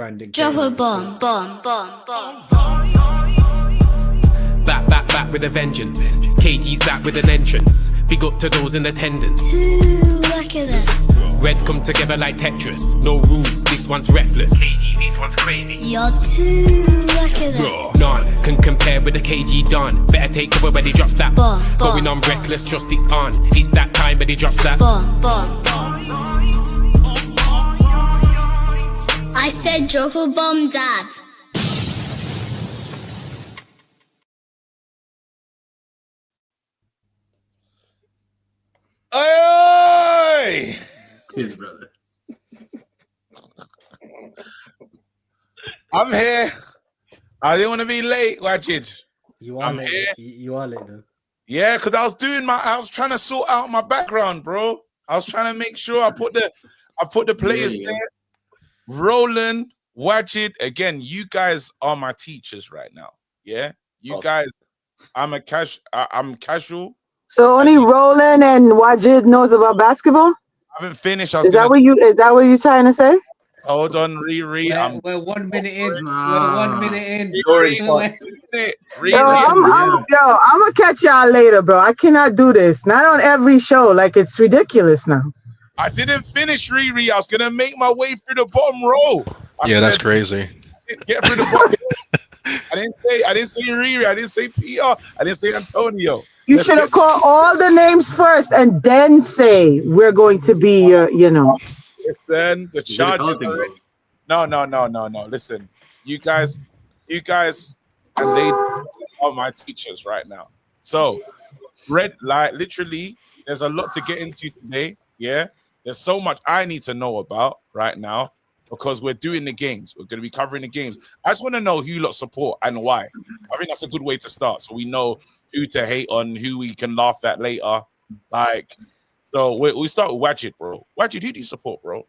try and dictate. Drop a bomb, bomb, bomb, bomb. Back with a vengeance. KG's back with an entrance. Big up to those in attendance. Ooh, look at that. Reds come together like Tetris. No rules, this one's reckless. KG, this one's crazy. You're too lucky at that. None can compare with the KG Don. Better take cover when he drops that. Bomb, Going bomb, on reckless, trust it's on. It's that time when he drops that. bomb, bomb, bomb. I said drop a bomb, Dad. Oi! His brother. I'm here. I didn't want to be late. Watch it. You are I'm late. here. You are late though. Yeah, because I was trying to sort out my background, bro. I was trying to make sure I put the players there. Roland, watch it. Again, you guys are my teachers right now. Yeah. You guys, I'm casual. So only Roland and Wajid knows about basketball? I haven't finished. Is that what you trying to say? Hold on, Riri. We're 1 minute in. Nah. We're 1 minute in. I'm gonna catch y'all later, bro. I cannot do this. Not on every show. Like, it's ridiculous now. I didn't finish, Riri. I was gonna make my way through the bottom row. That's crazy. Get through the bottom row. I didn't say Riri. I didn't say Peter. I didn't say Antonio. You should have called all the names first and then say we're going to be, Listen, the charges. No. Listen, you guys, and they are my teachers right now. So, literally, there's a lot to get into today. Yeah, there's so much I need to know about right now because we're doing the games. We're going to be covering the games. I just want to know who you lot support and why. I think that's a good way to start, so we know who to hate on, who we can laugh at later. So we start with Wajid, bro. Wajid, who do you support, bro?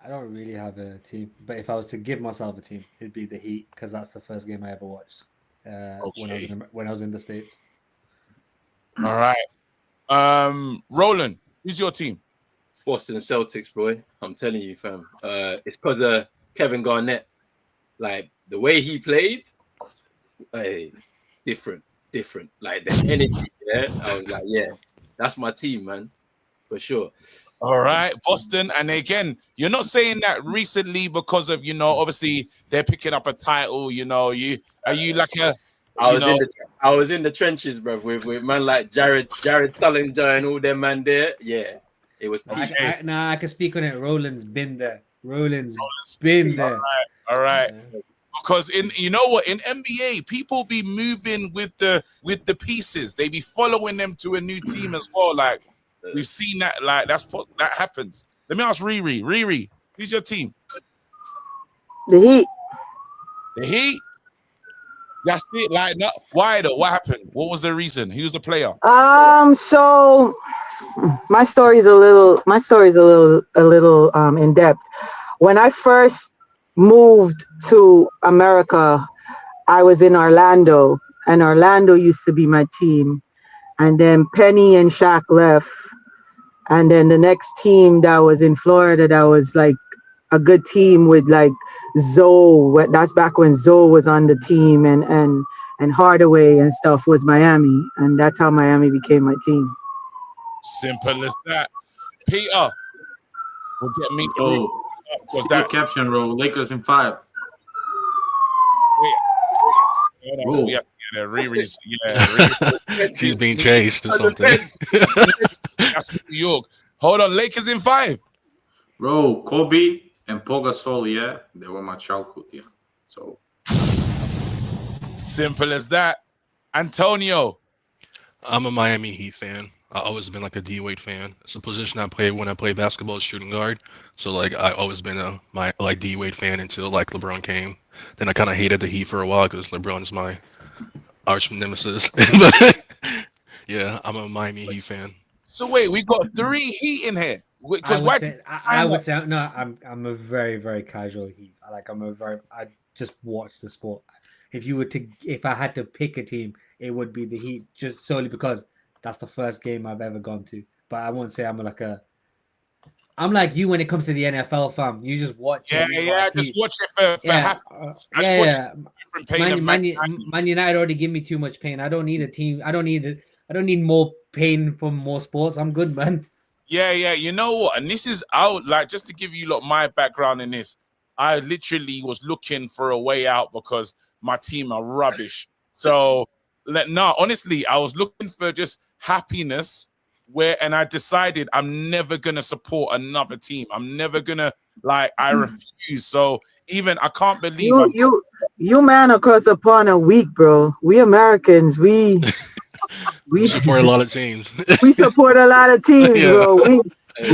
I don't really have a team, but if I was to give myself a team, it'd be the Heat because that's the first game I ever watched when I was in the States. All right. Roland, who's your team? Boston Celtics, bro. I'm telling you, fam. It's because of Kevin Garnett. Like, the way he played, different. Like, the energy, yeah? I was like, yeah, that's my team, man. For sure. All right, Boston. And again, you're not saying that recently because of, obviously they're picking up a title, are you like a... I was in the trenches, bro, with man like Jared Sullinger and all them man there. Yeah, it was peak. I can speak on it. Roland's been there. Roland's been there. All right. Because in NBA, people be moving with the pieces. They be following them to a new team as well. Like, we've seen that. Like, that happens. Let me ask Riri. Riri, who's your team? The Heat. The Heat. That's it. Like, no, why though? What happened? What was the reason? Who was the player? So my story's a little in depth. When I first moved to America, I was in Orlando, and Orlando used to be my team. And then Penny and Shaq left. And then the next team that was in Florida, that was like a good team with like Zoe. That's back when Zoe was on the team, and Hardaway and stuff, was Miami. And that's how Miami became my team. Simple as that. Peter, will get me. What's that caption, bro? Lakers in 5. We have to get a Riri's. Yeah, he's being chased or something. That's New York. Hold on, Lakers in 5. Bro, Kobe and Pau Gasol, yeah, they were my childhood, yeah. So simple as that. Antonio, I'm a Miami Heat fan. I've always been like a D-Wade fan. It's a position I play when I play basketball, shooting guard. So like I always been my D-Wade fan until like LeBron came. Then I kind of hated the Heat for a while because LeBron is my arch nemesis. But yeah, I'm a Miami Heat fan. So wait, we got 3 Heat in here. Because I would say no. I'm a very, very casual Heat. I just watch the sport. If I had to pick a team, it would be the Heat, just solely because that's the first game I've ever gone to. But I won't say I'm like a I'm like you when it comes to the NFL, fam. You just watch it. I just watch it for happiness. I just watch it for different pain and Man United already give me too much pain. I don't need a team. I don't need more pain from more sports. I'm good, man. Yeah. You know what? And this is out. Like, just to give you my background in this, I literally was looking for a way out because my team are rubbish. So, honestly, I was looking for just happiness. And I decided I'm never gonna support another team. I'm never gonna I refuse. So even I can't believe you man across the pond are weak, bro. We Americans, we support a lot of teams. We support a lot of teams, bro.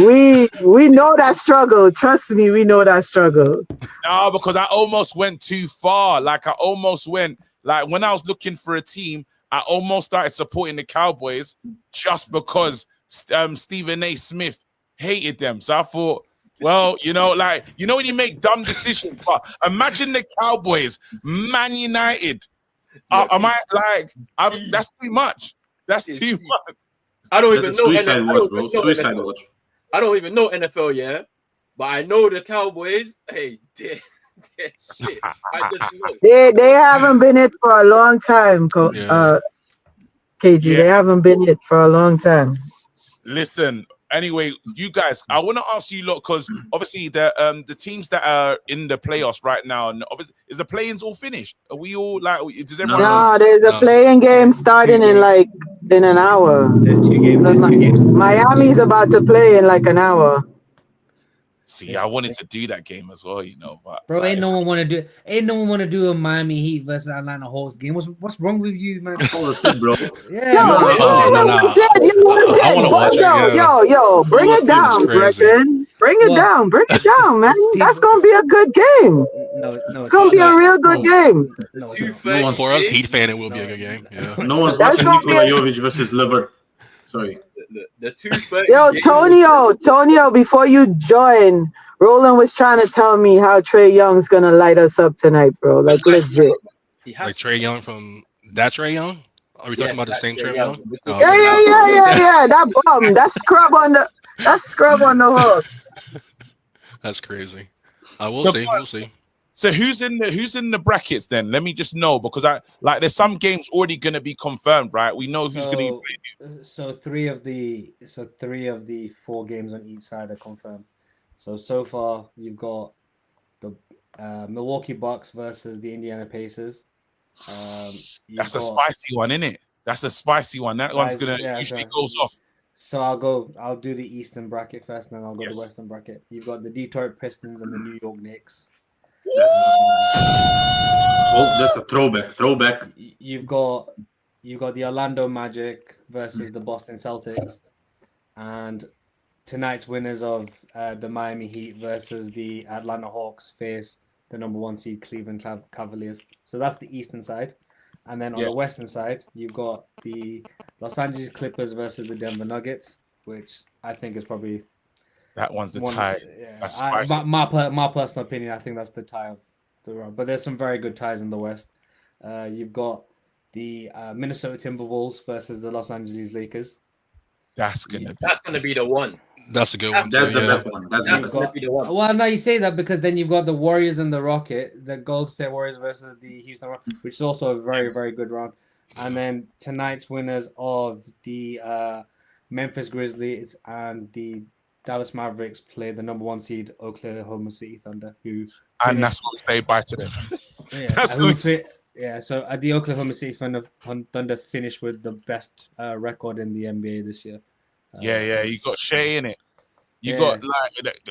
We know that struggle. Trust me, we know that struggle. No, because I almost went too far. I almost went when I was looking for a team. I almost started supporting the Cowboys just because Stephen A. Smith hated them. So I thought, well, when you make dumb decisions, but imagine the Cowboys, Man United. That's too much. That's too much. I don't even know. Suicide watch, bro. Suicide watch. I don't even know NFL, yeah, but I know the Cowboys. Hey, shit. I just know. They haven't been it for a long time, KG. Yeah. They haven't been it for a long time. Listen, anyway, you guys, I want to ask you, because obviously the teams that are in the playoffs right now, and obviously, is the play-ins all finished? Are we all does everyone? No, there's a playing game starting in an hour. There's two games. Miami's about to play in an hour. See, I wanted to do that game as well, but bro, ain't no one want to do a Miami Heat versus Atlanta Hawks game. What's wrong with you, man? Bro. Yeah, no. Yo, bring it down, Brethren. Bring it down, man. That's gonna be a good game. No, it's gonna be a real good game. For us, Heat fan, it will be a good game. Yeah. No one's watching Nikola Jovic versus Levert. Sorry. The 2:30. Yo, Tonio, before you join, Roland was trying to tell me how Trae Young's gonna light us up tonight, bro. Legit. Trae Young from that Trae Young? Are we talking about the same Trae Young? Yeah. That bum. That's scrub on the Hawks. That's crazy. We'll see. So who's in the brackets then? Let me just know, because there's some games already going to be confirmed, right? We know who's going to be playing. So three of the 4 games on each side are confirmed. So far you've got the Milwaukee Bucks versus the Indiana Pacers. That's a spicy one, isn't it? That's a spicy one. That one's usually goes off. So I'll do the Eastern bracket first, and then I'll go to the Western bracket. You've got the Detroit Pistons and the New York Knicks. That's a throwback. You've got the Orlando Magic versus the Boston Celtics, and tonight's winners of the Miami Heat versus the Atlanta Hawks face the number 1 seed Cleveland Cavaliers. So that's the Eastern side, and then on the Western side, you've got the Los Angeles Clippers versus the Denver Nuggets, which I think is probably. That one's the tie. Yeah. My personal opinion, I think that's the tie of the round. But there's some very good ties in the West. You've got the Minnesota Timberwolves versus the Los Angeles Lakers. That's gonna be the one. That's a good one. That's the best one. That's gonna be the one. Well, no, you say that because then you've got the Warriors and the Rocket, the Golden State Warriors versus the Houston Rockets, which is also a very, very good round. And then tonight's winners of the Memphis Grizzlies and the Dallas Mavericks play the number 1 seed Oklahoma City Thunder, and that's what we say bye to them. So the Oklahoma City Thunder finished with the best record in the NBA this year. You got Shea in it. You got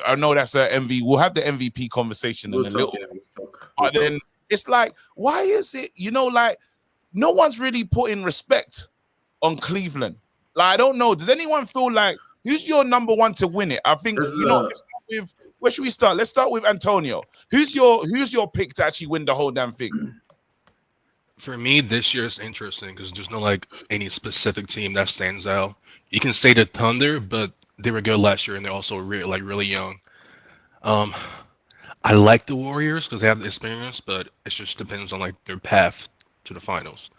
I know that's an MVP. We'll have the MVP conversation in a little. But then it's why is it? No one's really putting respect on Cleveland. I don't know. Does anyone feel who's your number 1 to win it? I think let's start with, where should we start? Let's start with Antonio. Who's your pick to actually win the whole damn thing? For me, this year is interesting because there's no any specific team that stands out. You can say the Thunder, but they were good last year and they're also really young. I like the Warriors because they have the experience, but it just depends on their path to the finals.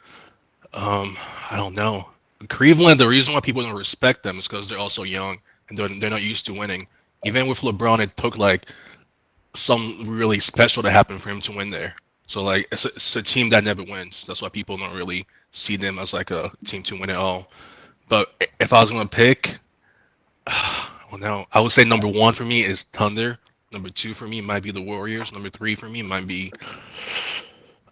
I don't know. Cleveland, the reason why people don't respect them is because they're also young and they're not used to winning. even with LeBron, it took like something really special to happen for him to win there. So like it's a team that never wins. That's why people don't really see them as like a team to win it all. But if I was gonna pick, well, now I would say number one for me is Thunder. Number two for me might be the Warriors. Number three for me might be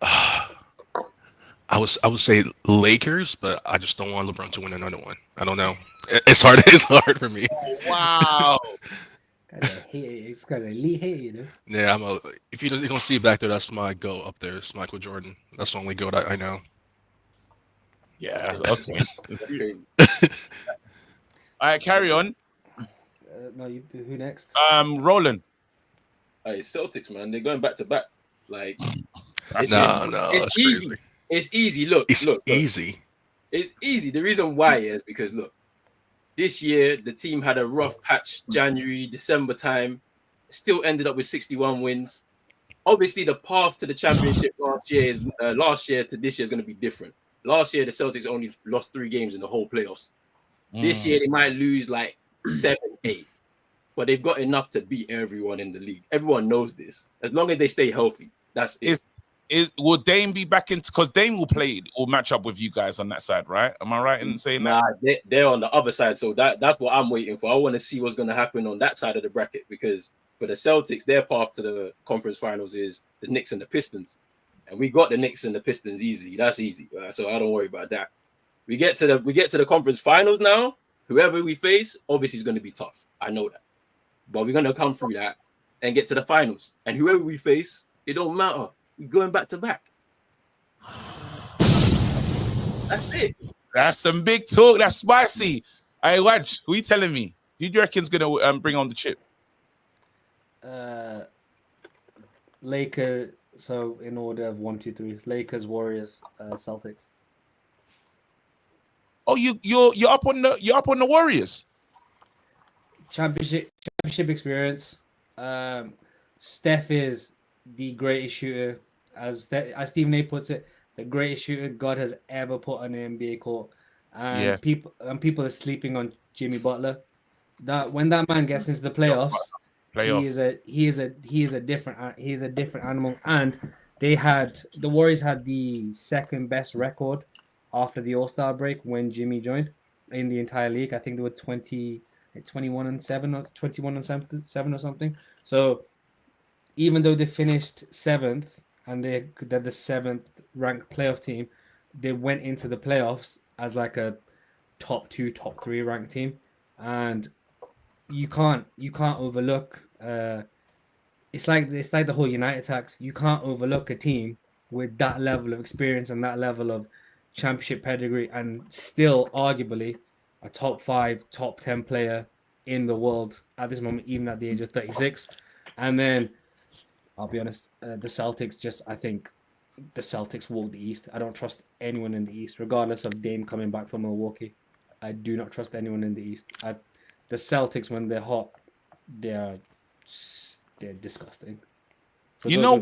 I would say Lakers, but I just don't want LeBron to win another one. I don't know. It's hard. It's hard for me. Wow. This guy's a elite hater, you know? Yeah, if you don't see it back there, that's my go up there. It's Michael Jordan. That's the only goat I know. Yeah. Okay. All right, carry on. No, who next? Roland. Hey, Celtics, man, they're going back to back. Like, No, it's that's easy. crazy. It's easy. Look, Easy. It's easy. The reason why is because look, this year the team had a rough patch January, December time, still ended up with 61 wins. Obviously, the path to the championship last year to this year is going to be different. Last year, the Celtics only lost 3 games in the whole playoffs. This year, they might lose like 7, 8, but they've got enough to beat everyone in the league. Everyone knows this. As long as they stay healthy, that's it. Will Dame be back into, because Dame will match up with you guys on that side, right? Am I right in saying that? Nah, they're on the other side, so that's what I'm waiting for. I want to see what's going to happen on that side of the bracket, because for the Celtics, their path to the conference finals is the Knicks and the Pistons, and we got the Knicks and the Pistons easy. That's easy, so I don't worry about that. We get to the conference finals now. Whoever we face, obviously, is going to be tough. I know that, but we're going to come through that and get to the finals. And whoever we face, it don't matter. We're going back to back. That's it. That's some big talk. That's spicy. Hey, Waj, who you telling me? Who do you reckon's gonna bring on the chip? Lakers. So in order of 1, 2, 3: Lakers, Warriors, Celtics. Oh, you're up on the Warriors. Championship experience. Steph is the greatest shooter, as Stephen A puts it, the greatest shooter God has ever put on an NBA court. And people are sleeping on Jimmy Butler. That when that man gets into the playoffs, he is a different animal. And the Warriors had the second best record after the All-Star break when Jimmy joined in the entire league. I think they were 21-7 or 21-7 or something. So even though they finished 7th and they're the 7th ranked playoff team, they went into the playoffs as like a top 2, top 3 ranked team. And you can't overlook. It's like the whole United tax. You can't overlook a team with that level of experience and that level of championship pedigree, and still arguably a top 5, top 10 player in the world at this moment, even at the age of 36. And then I'll be honest, the Celtics I think the Celtics walk the East. I don't trust anyone in the East, regardless of Dame coming back from Milwaukee. I do not trust anyone in the East. The Celtics, when they're hot, they're disgusting. So you know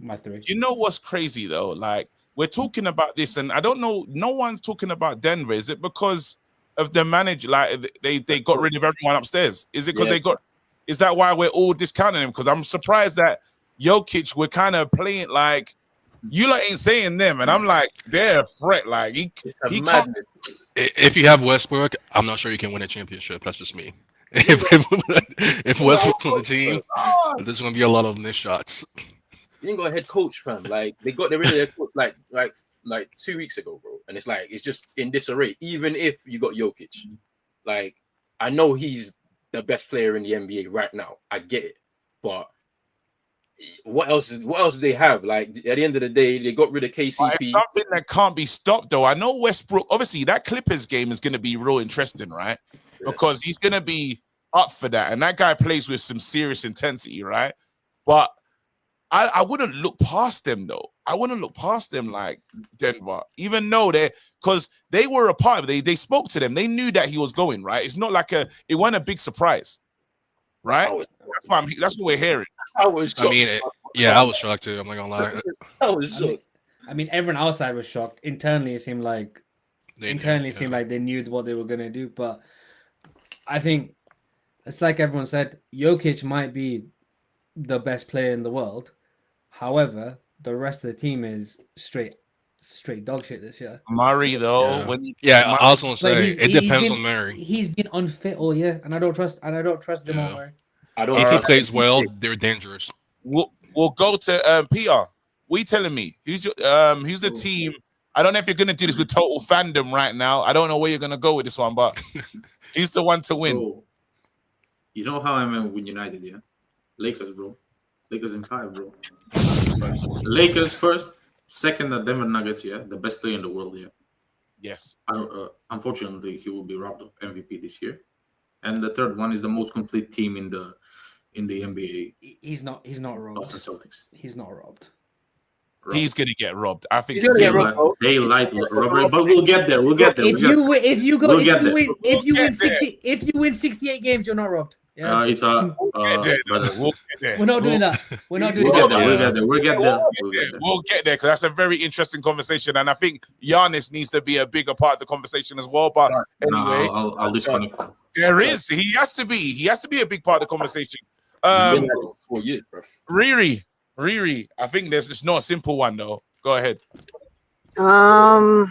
my 3. You know what's crazy though? Like, we're talking about this, and I don't know. No one's talking about Denver. Is it because of the manager? Like they got rid of everyone upstairs? Is it because Is that why we're all discounting him? Because I'm surprised that Jokic, we're kind of playing like you like ain't saying them, and I'm like they're a threat. Like he can't. If you have Westbrook, I'm not sure you can win a championship. That's just me. If Westbrook's on the team, there's gonna be a lot of missed shots. You ain't got a head coach, fam. Like they got rid of their coach like 2 weeks ago, bro. And it's just in disarray. Even if you got Jokic, like I know he's the best player in the NBA right now. I get it, but what else do they have? Like at the end of the day, they got rid of KCP. It's something that can't be stopped, though. I know Westbrook. Obviously, that Clippers game is going to be real interesting, right? Because he's going to be up for that, and that guy plays with some serious intensity, right? But I wouldn't look past them, though. I wouldn't look past them like Denver, even though because they were a part of it. They spoke to them. They knew that he was going, right? It's not like it wasn't a big surprise, right? That's what we're hearing. I was shocked. I was shocked too. I'm not gonna lie. I was shocked. I mean, everyone outside was shocked. Internally, it seemed like they knew what they were gonna do. But I think it's like everyone said, Jokic might be the best player in the world. However, the rest of the team is straight dog shit this year. Murray though, Yeah, when he, yeah. I was gonna But say it depends on Murray. he's been unfit all year, and I don't trust Jamal Yeah. Murray. I don't. If he trust plays him. well, they're dangerous. we'll go to Peter. What are you telling me? Who's the team? I don't know if you're gonna do this with total fandom right now. I don't know where you're gonna go with this one, but who's the one to win? Bro, you know how I'm with United, yeah? Lakers, bro. Lakers in 5, bro. Lakers first, second the Denver Nuggets, yeah? The best player in the world, yeah? Yes. Unfortunately, he will be robbed of MVP this year. And the third one is the most complete team in the NBA. He's not robbed. Boston Celtics. He's not robbed. He's gonna get robbed. I think He's gonna get robbed. They light robbery, but we'll get there. We'll get there. If you win 68 games, you're not robbed. Yeah. It's We'll get there. We're not doing that. We're not doing We'll that. get there. We'll get there. We'll get there because that's a very interesting conversation, and I think Giannis needs to be a bigger part of the conversation as well. But anyway, I'll disconnect. there is. He has to be. He has to be a big part of the conversation. Riri. I think there's not a simple one though. Go ahead. I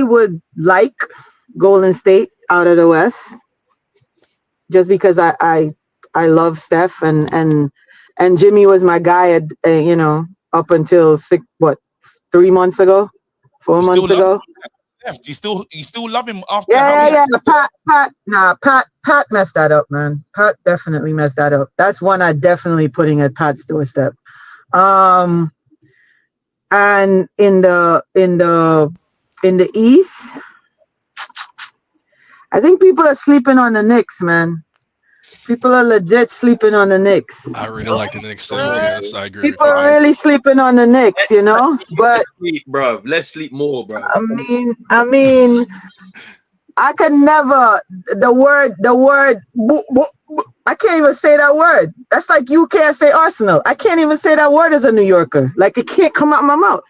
would like Golden State out of the West, just because I love Steph and Jimmy was my guy at up until 3 months ago, 4 months ago. Left. You still love him after? Yeah. Pat messed that up, man. Pat definitely messed that up. That's one I definitely putting at Pat's doorstep. And in the East, I think people are sleeping on the Knicks, man. People are legit sleeping on the Knicks. I really like the Knicks too. Yes, I agree. People are really sleeping on the Knicks, But let's sleep, bro. Let's sleep more, bro. I mean, I can never the word. I can't even say that word. That's like you can't say Arsenal. I can't even say that word as a New Yorker. Like it can't come out my mouth.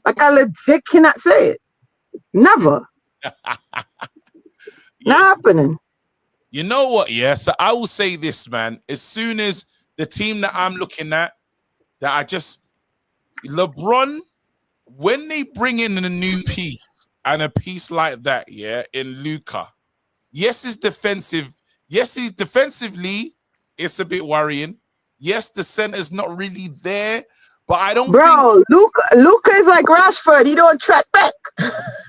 Like I legit cannot say it. Never. Not happening. You know what? Yeah. So I will say this, man. As soon as the team that I'm looking at, LeBron, when they bring in a new piece and a piece like that, yeah, in Luka, yes, he's defensive. Yes, he's defensively, it's a bit worrying. Yes, the center's not really there, but I don't think... Luka is like Rashford. He don't track back.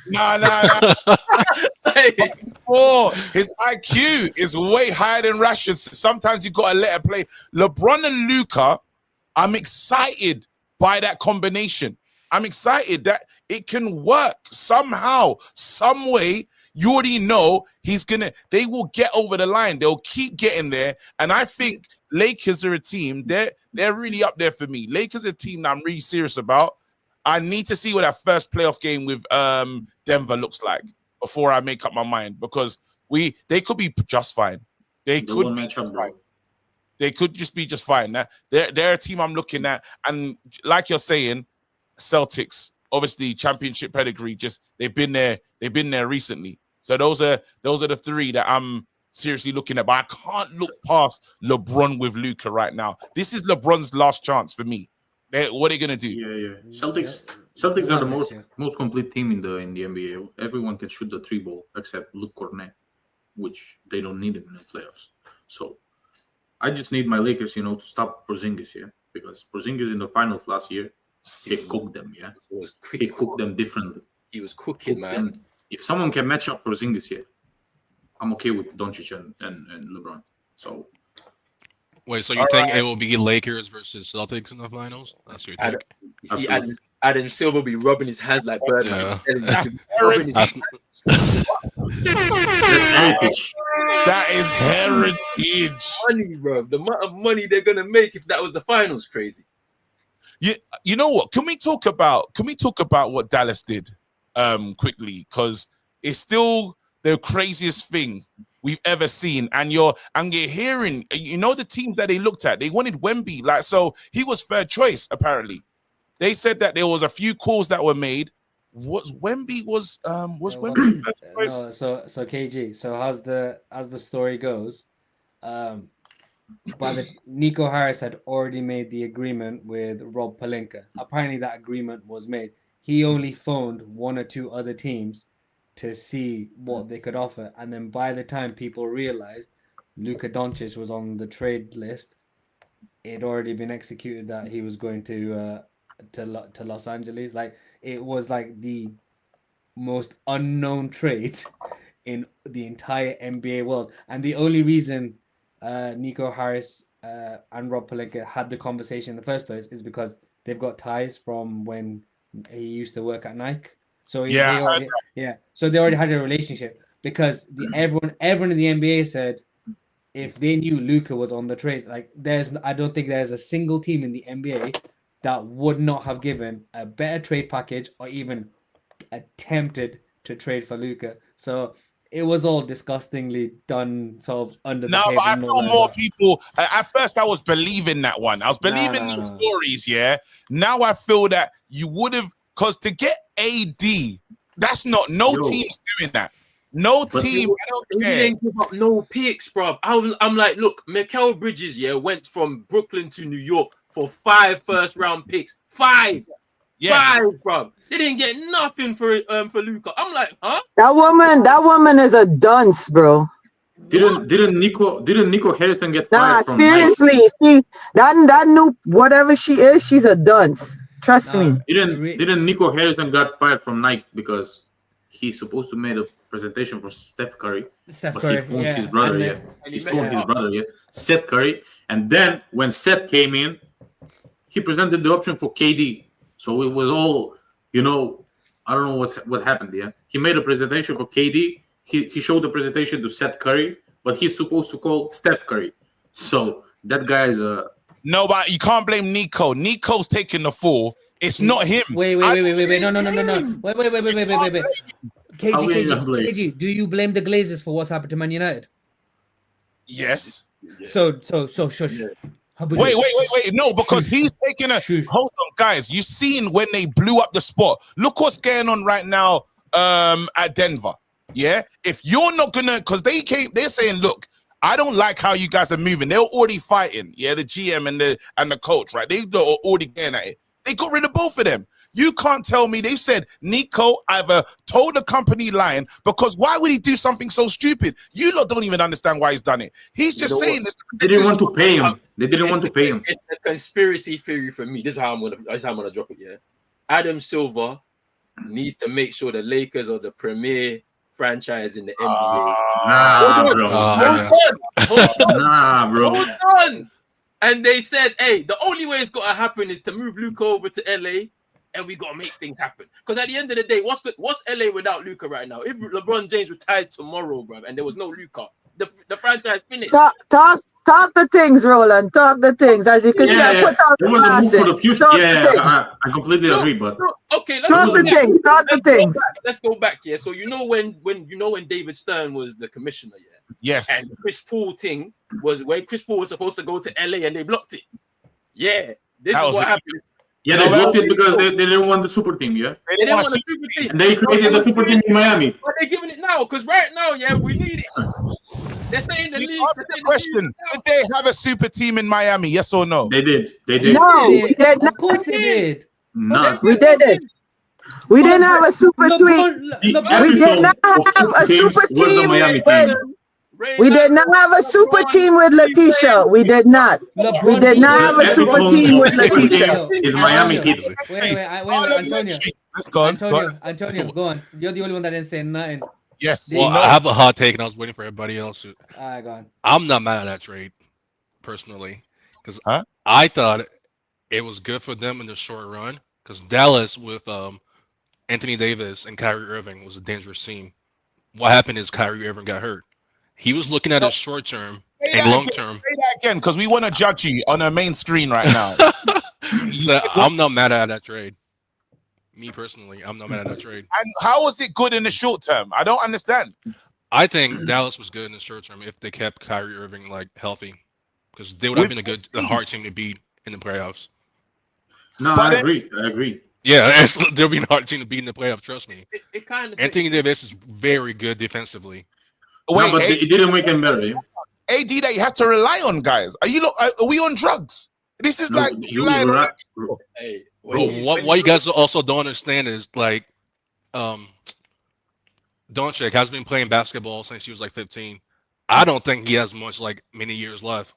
No. His IQ is way higher than Rashford's. Sometimes you got to let it play. LeBron and Luka, I'm excited by that combination. I'm excited that it can work somehow, some way. You already know they will get over the line. They'll keep getting there. And I think Lakers are a team, they're really up there for me. Lakers are a team that I'm really serious about. I need to see what that first playoff game with Denver looks like before I make up my mind, because they could be just fine. They could be just fine. They could just be just fine. They're a team I'm looking at, and like you're saying, Celtics, obviously championship pedigree. Just they've been there recently. So those are the three that I'm seriously looking at. But I can't look past LeBron with Luka right now. This is LeBron's last chance for me. What are they gonna do? Yeah. Celtics are the most complete team in the NBA. Everyone can shoot the 3-ball except Luke Cornet, which they don't need him in the playoffs. So I just need my Lakers, to stop Porzingis here, because Porzingis in the finals last year, he cooked them. Yeah, he cooked them differently. He was cooking, man. If someone can match up Porzingis here, I'm okay with Doncic and LeBron. So. Wait, so you think it will be Lakers versus Celtics in the finals? That's your take. You see, Adam Silver be rubbing his hands like Birdman. Yeah. That is heritage. Money, bro. The amount of money they're gonna make if that was the finals, crazy. You know what? Can we talk about what Dallas did quickly? Because it's still the craziest thing we've ever seen, and you're hearing, the teams that they looked at, they wanted Wemby, so he was third choice. Apparently, they said that there was a few calls that were made. Wemby was It Wemby wasn't. first choice? No, so KG. So as the story goes, Nico Harris had already made the agreement with Rob Pelinka. Apparently, that agreement was made. He only phoned one or two other teams to see what they could offer, and then by the time people realized Luka Doncic was on the trade list, it had already been executed that he was going to Los Angeles. Like it was like the most unknown trade in the entire NBA world, and the only reason Nico Harris and Rob Pelinka had the conversation in the first place is because they've got ties from when he used to work at Nike. So so they already had a relationship because everyone in the NBA said if they knew Luka was on the trade, like I don't think there's a single team in the NBA that would not have given a better trade package or even attempted to trade for Luka. So it was all disgustingly done sort of under the table. But I feel more people. At first, I was believing that one. I was believing these stories. Yeah. Now I feel that you would have, because to get AD, that's not team's doing that. No team. I don't care. He didn't give up no picks, bro. I'm like, look, Mikal Bridges, went from Brooklyn to New York for 5 first-round picks. 5. Yes. 5, bro. They didn't get nothing for Luka. I'm like, huh? That woman is a dunce, bro. Didn't Nico Harrison get fired from seriously, that new whatever she is, she's a dunce. Trust me. Didn't Nico Harrison got fired from Nike because he's supposed to make a presentation for Steph Curry, he phoned his brother, Seth Curry, and then when Seth came in, he presented the option for KD. So it was all, I don't know what happened there. He made a presentation for KD. He showed the presentation to Seth Curry, but he's supposed to call Steph Curry. So that guy is a... No, but you can't blame Nico. Nico's taking the fall. It's not him. Wait. No. Wait. KG, do you blame the Glazers for what's happened to Man United? Yes. So shush. Wait. No, because he's taking a... Hold on, guys. You seen when they blew up the spot. Look what's going on right now at Denver. Yeah? If you're not going to... Because they're saying, look, I don't like how you guys are moving. They're already fighting. Yeah, the GM and the coach, right? They're already getting at it. They got rid of both of them. You can't tell me. They said, Nico either told the company lying, because why would he do something so stupid? You lot don't even understand why he's done it. He's just saying this. They didn't want to pay him. They didn't want to pay him. It's a conspiracy theory for me. This is how I'm gonna drop it. Yeah, Adam Silver needs to make sure the Lakers are the premier franchise in the NBA. Hold on. And they said, hey, the only way it's got to happen is to move Luka over to LA, and we got to make things happen. Because at the end of the day, what's LA without Luka right now? If LeBron James retired tomorrow, bro, and there was no Luka, the franchise finished. Talk the things, Roland. Talk the things. As you can see, I put out the glasses. For the future. I completely agree, but okay, talk the things. Let's go back. Yeah, so when David Stern was the commissioner, yes, and Chris Paul thing was when Chris Paul was supposed to go to LA and they blocked it. Yeah, this is what happened. Yeah, they blocked it because they didn't want the super team. Yeah, they didn't want the super team, and they created the super team in Miami. But they're giving it now because right now, we need it. They're saying the league. The question: did they have a super team in Miami? Yes or no? They did. No, we did not. Of course they did. No, we didn't. We didn't have a super team. We did not have a super team. We did not have a super team with Letitia. We did not. We did not have a super team with Letitia. Is Miami Heat? Wait, Antonio. Let's go on. Antonio, go on. You're the only one that didn't say nothing. Yes. Well, I have a hot take, and I was waiting for everybody else. Go on. I'm not mad at that trade, personally, because I thought it was good for them in the short run. Because Dallas with Anthony Davis and Kyrie Irving was a dangerous team. What happened is Kyrie Irving got hurt. He was looking at his short term and long term. Say that again, because we want to judge you on a main screen right now. So I'm not mad at that trade. Me personally, I'm not mad at that trade. And how was it good in the short term? I don't understand. I think Dallas was good in the short term if they kept Kyrie Irving healthy, because they would have been a hard team to beat in the playoffs. No, I agree. Yeah, Yeah, they'll be a hard team to beat in the playoffs. Trust me. It kind of Anthony Davis is very good defensively. No, but it didn't make them better. AD that you have to rely on, guys. Are we on drugs? This is like relying on. Hey, Bro, what you guys also don't understand is like, Doncic has been playing basketball since he was like 15. I don't think he has many years left.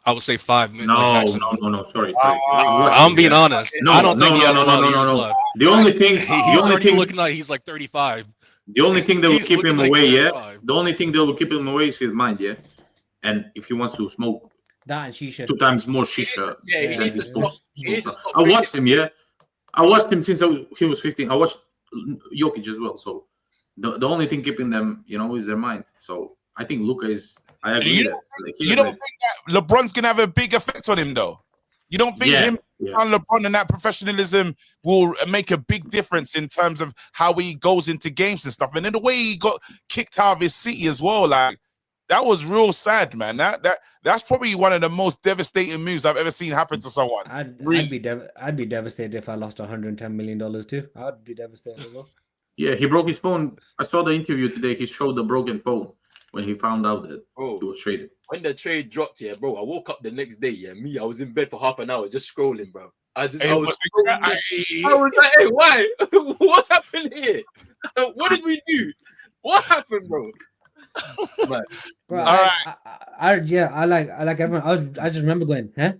I would say 5 minutes. No. Sorry. I'm being honest. I don't think he has a lot of years left. The only thing he's looking like he's like 35. The only thing that will keep him like away, 35. The only thing that will keep him away is his mind, And if he wants to smoke that and shisha, 2 times more shisha, he needs to stop. I watched him, I watched him since he was 15. I watched Jokic as well. So the only thing keeping them, is their mind. So I think Luka is. I agree. You don't think that LeBron's gonna have a big effect on him, though? You don't think him and LeBron and that professionalism will make a big difference in terms of how he goes into games and stuff? And then the way he got kicked out of his city as well, like that was real sad, man. That's probably one of the most devastating moves I've ever seen happen to someone. I'd be devastated if I lost $110 million too. I'd be devastated as well. Yeah, he broke his phone. I saw the interview today. He showed the broken phone when he found out that he was traded. When the trade dropped, bro, I woke up the next day. I was in bed for half an hour just scrolling, bro. I was like, hey, why? What's happened here? What did we do? What happened, bro? Bro, I like everyone. I just remember going, huh?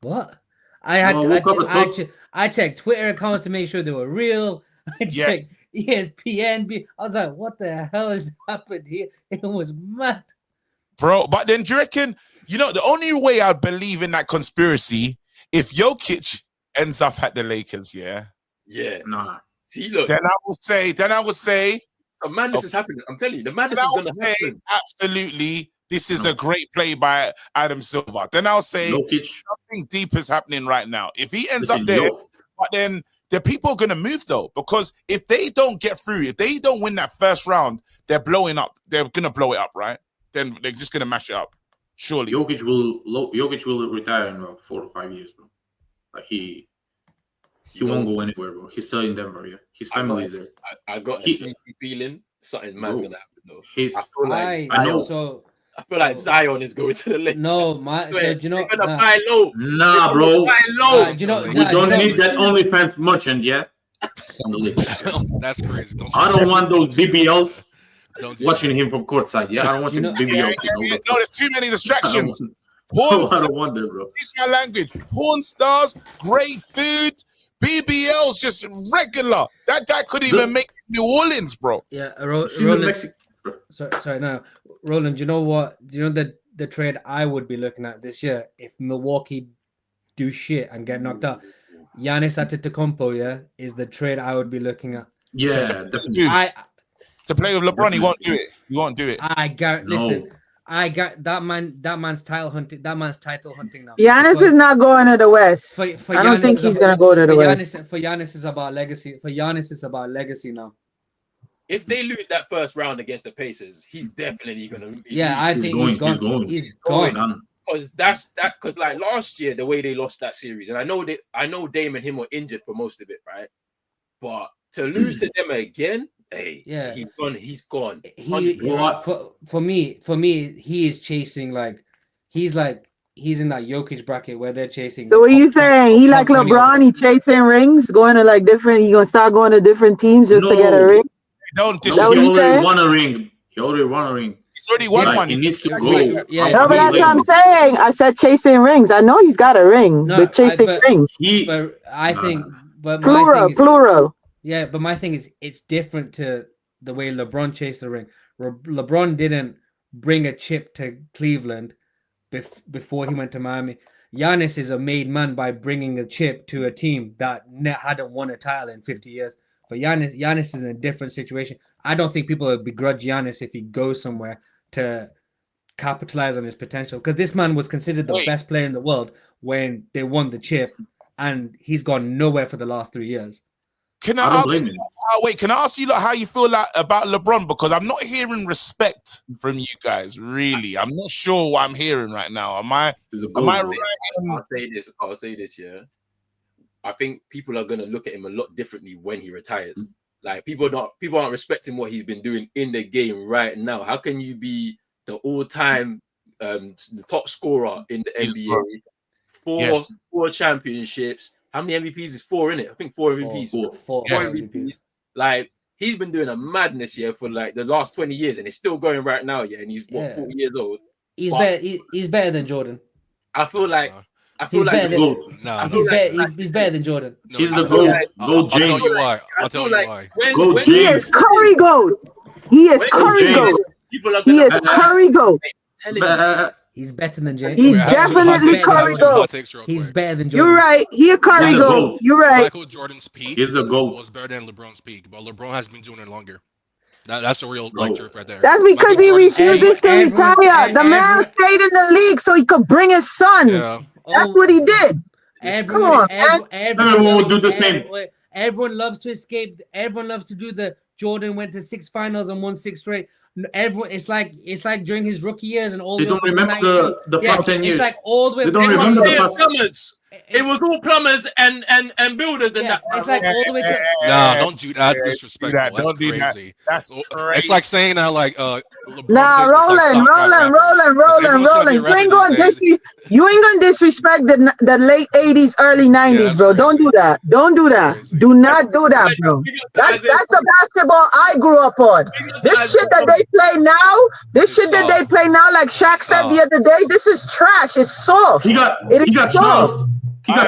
What? I checked Twitter accounts to make sure they were real. I checked ESPN. I was like, what the hell has happened here? It was mad. Bro, but then do you reckon, the only way I'd believe in that conspiracy, if Jokic ends up at the Lakers, Yeah. Nah. See, look. Then I would say. The madness is happening. I'm telling you, the madness is going to happen. Absolutely. This is a great play by Adam Silver. Then I'll say something deep is happening right now. If he ends up there, but then the people are going to move, though, because if they don't get through, if they don't win that first round, they're blowing up. They're going to blow it up, right? Then they're just going to mash it up. Surely. Jokic will retire in about 4 or 5 years, bro. Like he won't go anywhere, bro. He's still in Denver, His family is there. I got a sneaky feeling something mad's going to happen, though. I feel like Zion is going to the Lakers. No, they're gonna buy low. Nah, bro. Buy low. We don't need that OnlyFans merchant, That's crazy. I don't want those BBLs watching him from courtside. I don't want BBLs. No, there's too many distractions. I don't want that, bro. Excuse my language. Porn stars, great food, BBLs, just regular. That guy couldn't even make New Orleans, bro. Yeah, Roland. Sorry, no. Roland, do you know what? Do you know the trade I would be looking at this year if Milwaukee do shit and get knocked out? Giannis Antetokounmpo, is the trade I would be looking at. Yeah, definitely. To play with LeBron, he won't do it. He won't do it. Listen, I got that man's title hunting. That man's title hunting now. Giannis is not going to the West. I don't think he's going to go to the West. For Giannis, it's about legacy. For Giannis, it's about legacy now. If they lose that first round against the Pacers, he's definitely gonna. I think he's gone. He's gone. Because like last year, the way they lost that series, and I know Dame and him were injured for most of it, right? But to lose to them again, he's gone. He's gone. For me, he is chasing he's in that Jokic bracket where they're chasing. So what are you saying? He like LeBron? He chasing rings, going to different. He gonna start going to different teams just to get a ring. He already won a ring. He's already won one. He needs to go. No, but that's what I'm saying. I said chasing rings. I know he's got a ring, but chasing rings. Plural. Yeah, but my thing is, it's different to the way LeBron chased the ring. LeBron didn't bring a chip to Cleveland before he went to Miami. Giannis is a made man by bringing a chip to a team that hadn't won a title in 50 years. But Giannis is in a different situation. I don't think people would begrudge Giannis if he goes somewhere to capitalize on his potential. Because this man was considered the best player in the world when they won the chip, and he's gone nowhere for the last 3 years. Can I ask you how you feel about LeBron? Because I'm not hearing respect from you guys, really. I'm not sure what I'm hearing right now. Am I right? I'll say this, I think people are gonna look at him a lot differently when he retires. Like people aren't respecting what he's been doing in the game right now. How can you be the all-time the top scorer in the NBA? Four championships. How many MVPs is 4 in it? I think 4 MVPs. Four MVPs. Like he's been doing a madness for like the last 20 years, and it's still going right now. And he's 40 years old. He's better than Jordan. I feel like he's better than Jordan. No, he's the GOAT. Go James. I'll tell you why. I'll tell you why. Go James. He is Curry GOAT. He is Curry GOAT. He is Curry GOAT. He's better than James. He's definitely Curry GOAT. He's better than Jordan. You're right. He a Curry GOAT. You're right. Michael Jordan's peak was better than LeBron's peak, but LeBron has been doing it longer. That's the real truth right there. That's because he refuses to retire. The man stayed in the league so he could bring his son. Yeah. That's what he did. Everyone will do the same. Everyone loves to escape. Everyone loves to do the Jordan went to 6 finals and won 6 straight. Everyone, it's like during his rookie years and all. They don't remember the past 10 years. It's like all the way. They don't remember the past. Summers. It was all plumbers and builders and that. It's like all the way to. No, don't do that. Disrespectful. Don't do that. That's crazy. It's like saying that like nah, Roland. You ain't gonna disrespect the late 80s, early 90s, bro. Don't do that. Don't do that. Do not do that, bro. That's the basketball I grew up on. This shit that they play now, like Shaq said the other day, this is trash. It's soft. He got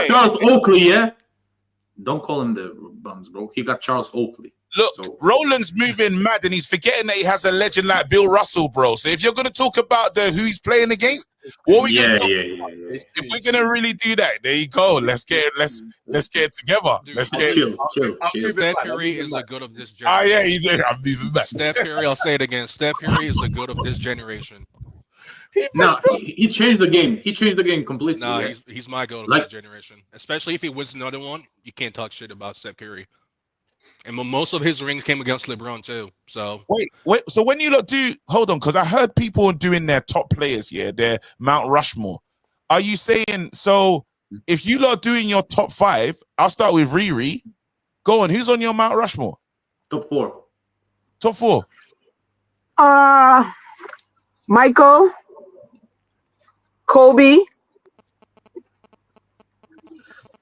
Charles Oakley, yeah? Don't call him the bums, bro. He got Charles Oakley. Look, Roland's moving mad and he's forgetting that he has a legend like Bill Russell, bro. So if you're going to talk about who he's playing against, what are we going to talk about? If we're going to really do that, there you go. Let's get it together. Dude, let's get chill. Steph Curry is the good of this generation. I'm moving back. Steph Curry, I'll say it again. Steph Curry is the good of this generation. No, he changed the game. He changed the game completely. No, he's my goal of this generation. Especially if he wins another one, you can't talk shit about Steph Curry. And most of his rings came against LeBron too. So wait. So when you lot hold on, because I heard people doing their top players, their Mount Rushmore. Are you saying so? If you lot doing your top 5, I'll start with Riri. Go on. Who's on your Mount Rushmore? Top 4. Top 4. Michael, Kobe,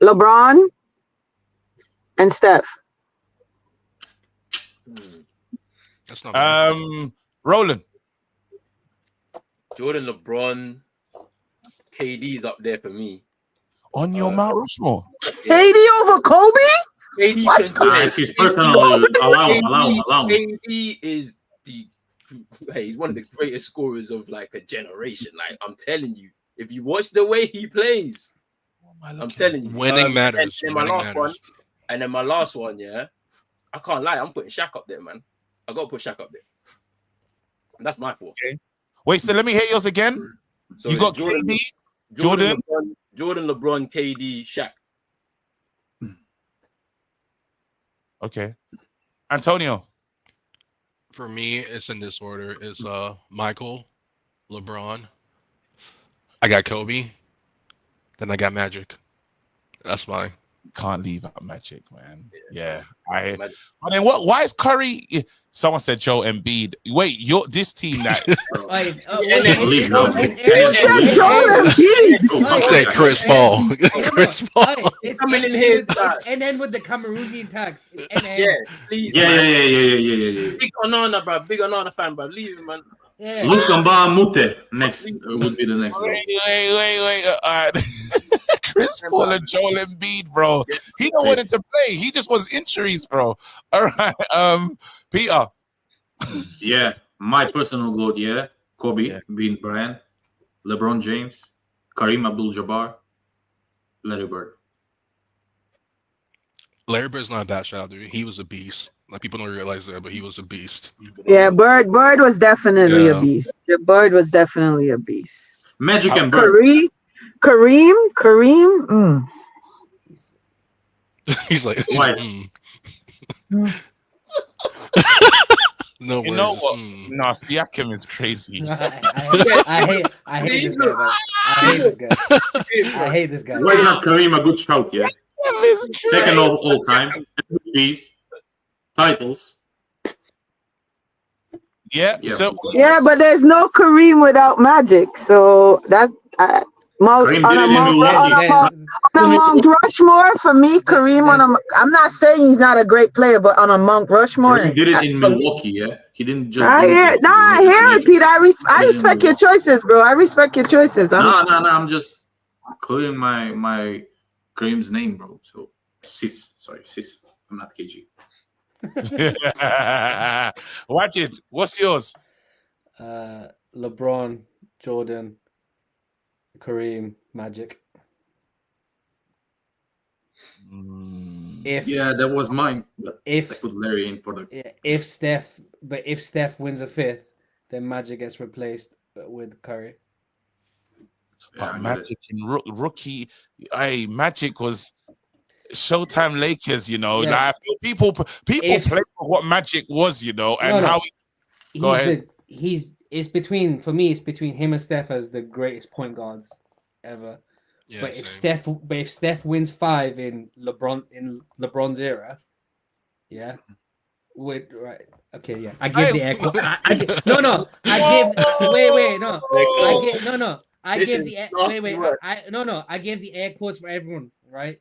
LeBron, and Steph. That's not bad. Roland. Jordan, LeBron, KD's up there for me. On your Mount Rushmore. KD over Kobe? KD can do it. It's his personal. Allow him. KD is he's one of the greatest scorers of like a generation. Like I'm telling you, if you watch the way he plays, I'm telling you, winning matters. And then my last one, I can't lie, I'm putting Shaq up there, man. I gotta put Shaq up there. And that's my fault. Okay. Wait, so let me hear yours again. So you got Jordan, LeBron, KD, Shaq. Okay, Antonio. For me, it's in this order. It's Michael, LeBron. I got Kobe. Then I got Magic. That's mine. Can't leave out Magic, man. Yeah. I mean, why is Curry? Someone said Joe Embiid. Wait, this team that I'm saying Chris Paul. Chris Paul. It's coming in here. And then with the Cameroonian tags. Yeah, please. Yeah. Big Onana, bro. Big Onana fan, bro. Leave him, man. Yeah. Luka Mute next would be the next one. Wait. Chris Paul and Joel Embiid, bro. He don't want it to play. He just wants injuries, bro. All right. Peter. Yeah. My personal goal, Kobe, Bean Bryant, LeBron James, Kareem Abdul-Jabbar, Larry Bird. Larry Bird's not a bad shot, dude. He was a beast. Like people don't realize that, but he was a beast. Yeah, Bird was definitely a beast. The Bird was definitely a beast. Magic and Bird. Kareem. He's like, why? No, you know what? No, Siakam is crazy. I hate this guy. I hate this guy. Why is not Kareem a good shout? Yeah. Second of all time. MVPs, titles. Yeah. So yeah, but there's no Kareem without Magic. So that Mount Kareem on did a it in Mount Milwaukee. on a Mount Rushmore for me, Kareem on a. I'm not saying he's not a great player, but on a Mount Rushmore. Kareem did it in Milwaukee, yeah. He didn't just. I hear it, Pete. I respect your choices, bro. I respect your choices. No. I'm just clearing my Kareem's name, bro. So Sis. I'm not KG. Watch it. What's yours? LeBron, Jordan, Kareem, Magic. Yeah, that was mine. But I put Larry in for the. If Steph wins a fifth, then Magic gets replaced with Curry. But Magic in rookie, Magic was Showtime Lakers. You know, like, I feel people play for what Magic was. You know, and how. Go ahead. It's between him and Steph as the greatest point guards ever. Yeah, but if Steph wins 5 in LeBron's era, yeah, wait, right, okay, yeah, I give the air quotes. I give the air quotes for everyone, right?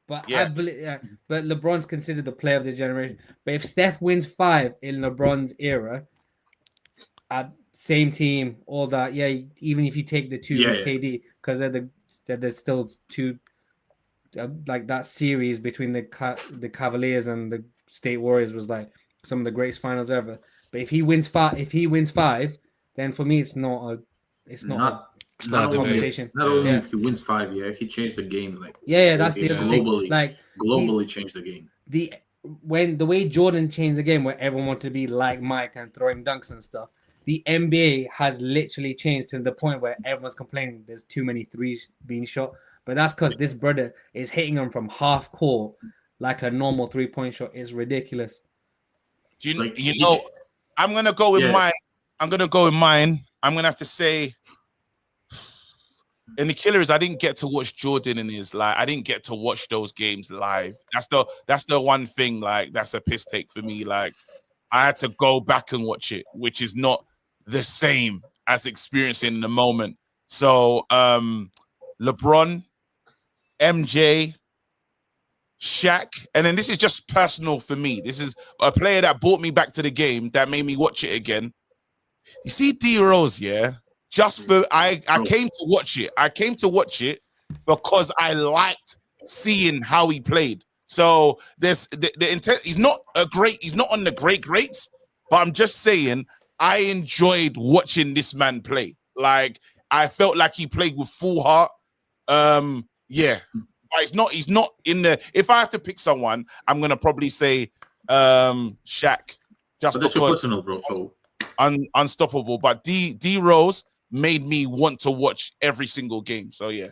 But I believe, but LeBron's considered the player of the generation. But if Steph wins 5 in LeBron's era, same team, all that, even if you take the 2 with KD, because there's still 2, like that series between the Cavaliers and the State Warriors was like some of the greatest finals ever. But if he wins 5, then for me it's not a conversation. Not only if he wins 5, he changed the game. Like that's the other thing. Like globally changed the game. The way Jordan changed the game, where everyone wanted to be like Mike and throwing dunks and stuff. The NBA has literally changed to the point where everyone's complaining there's too many threes being shot. But that's because this brother is hitting them from half court like a normal 3-point shot. It's ridiculous. I'm going to go with mine. I'm going to have to say, in the Killers, I didn't get to watch Jordan in his life. I didn't get to watch those games live. That's the one thing, like, that's a piss take for me. Like, I had to go back and watch it, which is not the same as experiencing in the moment. So LeBron, MJ, Shaq, and then this is just personal for me. This is a player that brought me back to the game, that made me watch it again. You see D Rose, just for I came to watch it. I came to watch it because I liked seeing how he played. So there's the intent. He's not on the greats, but I'm just saying I enjoyed watching this man play. Like, I felt like he played with full heart. But he's not in the. If I have to pick someone, I'm gonna probably say Shaq. Just but that's your personal, bro. So unstoppable. But D Rose made me want to watch every single game. So yeah.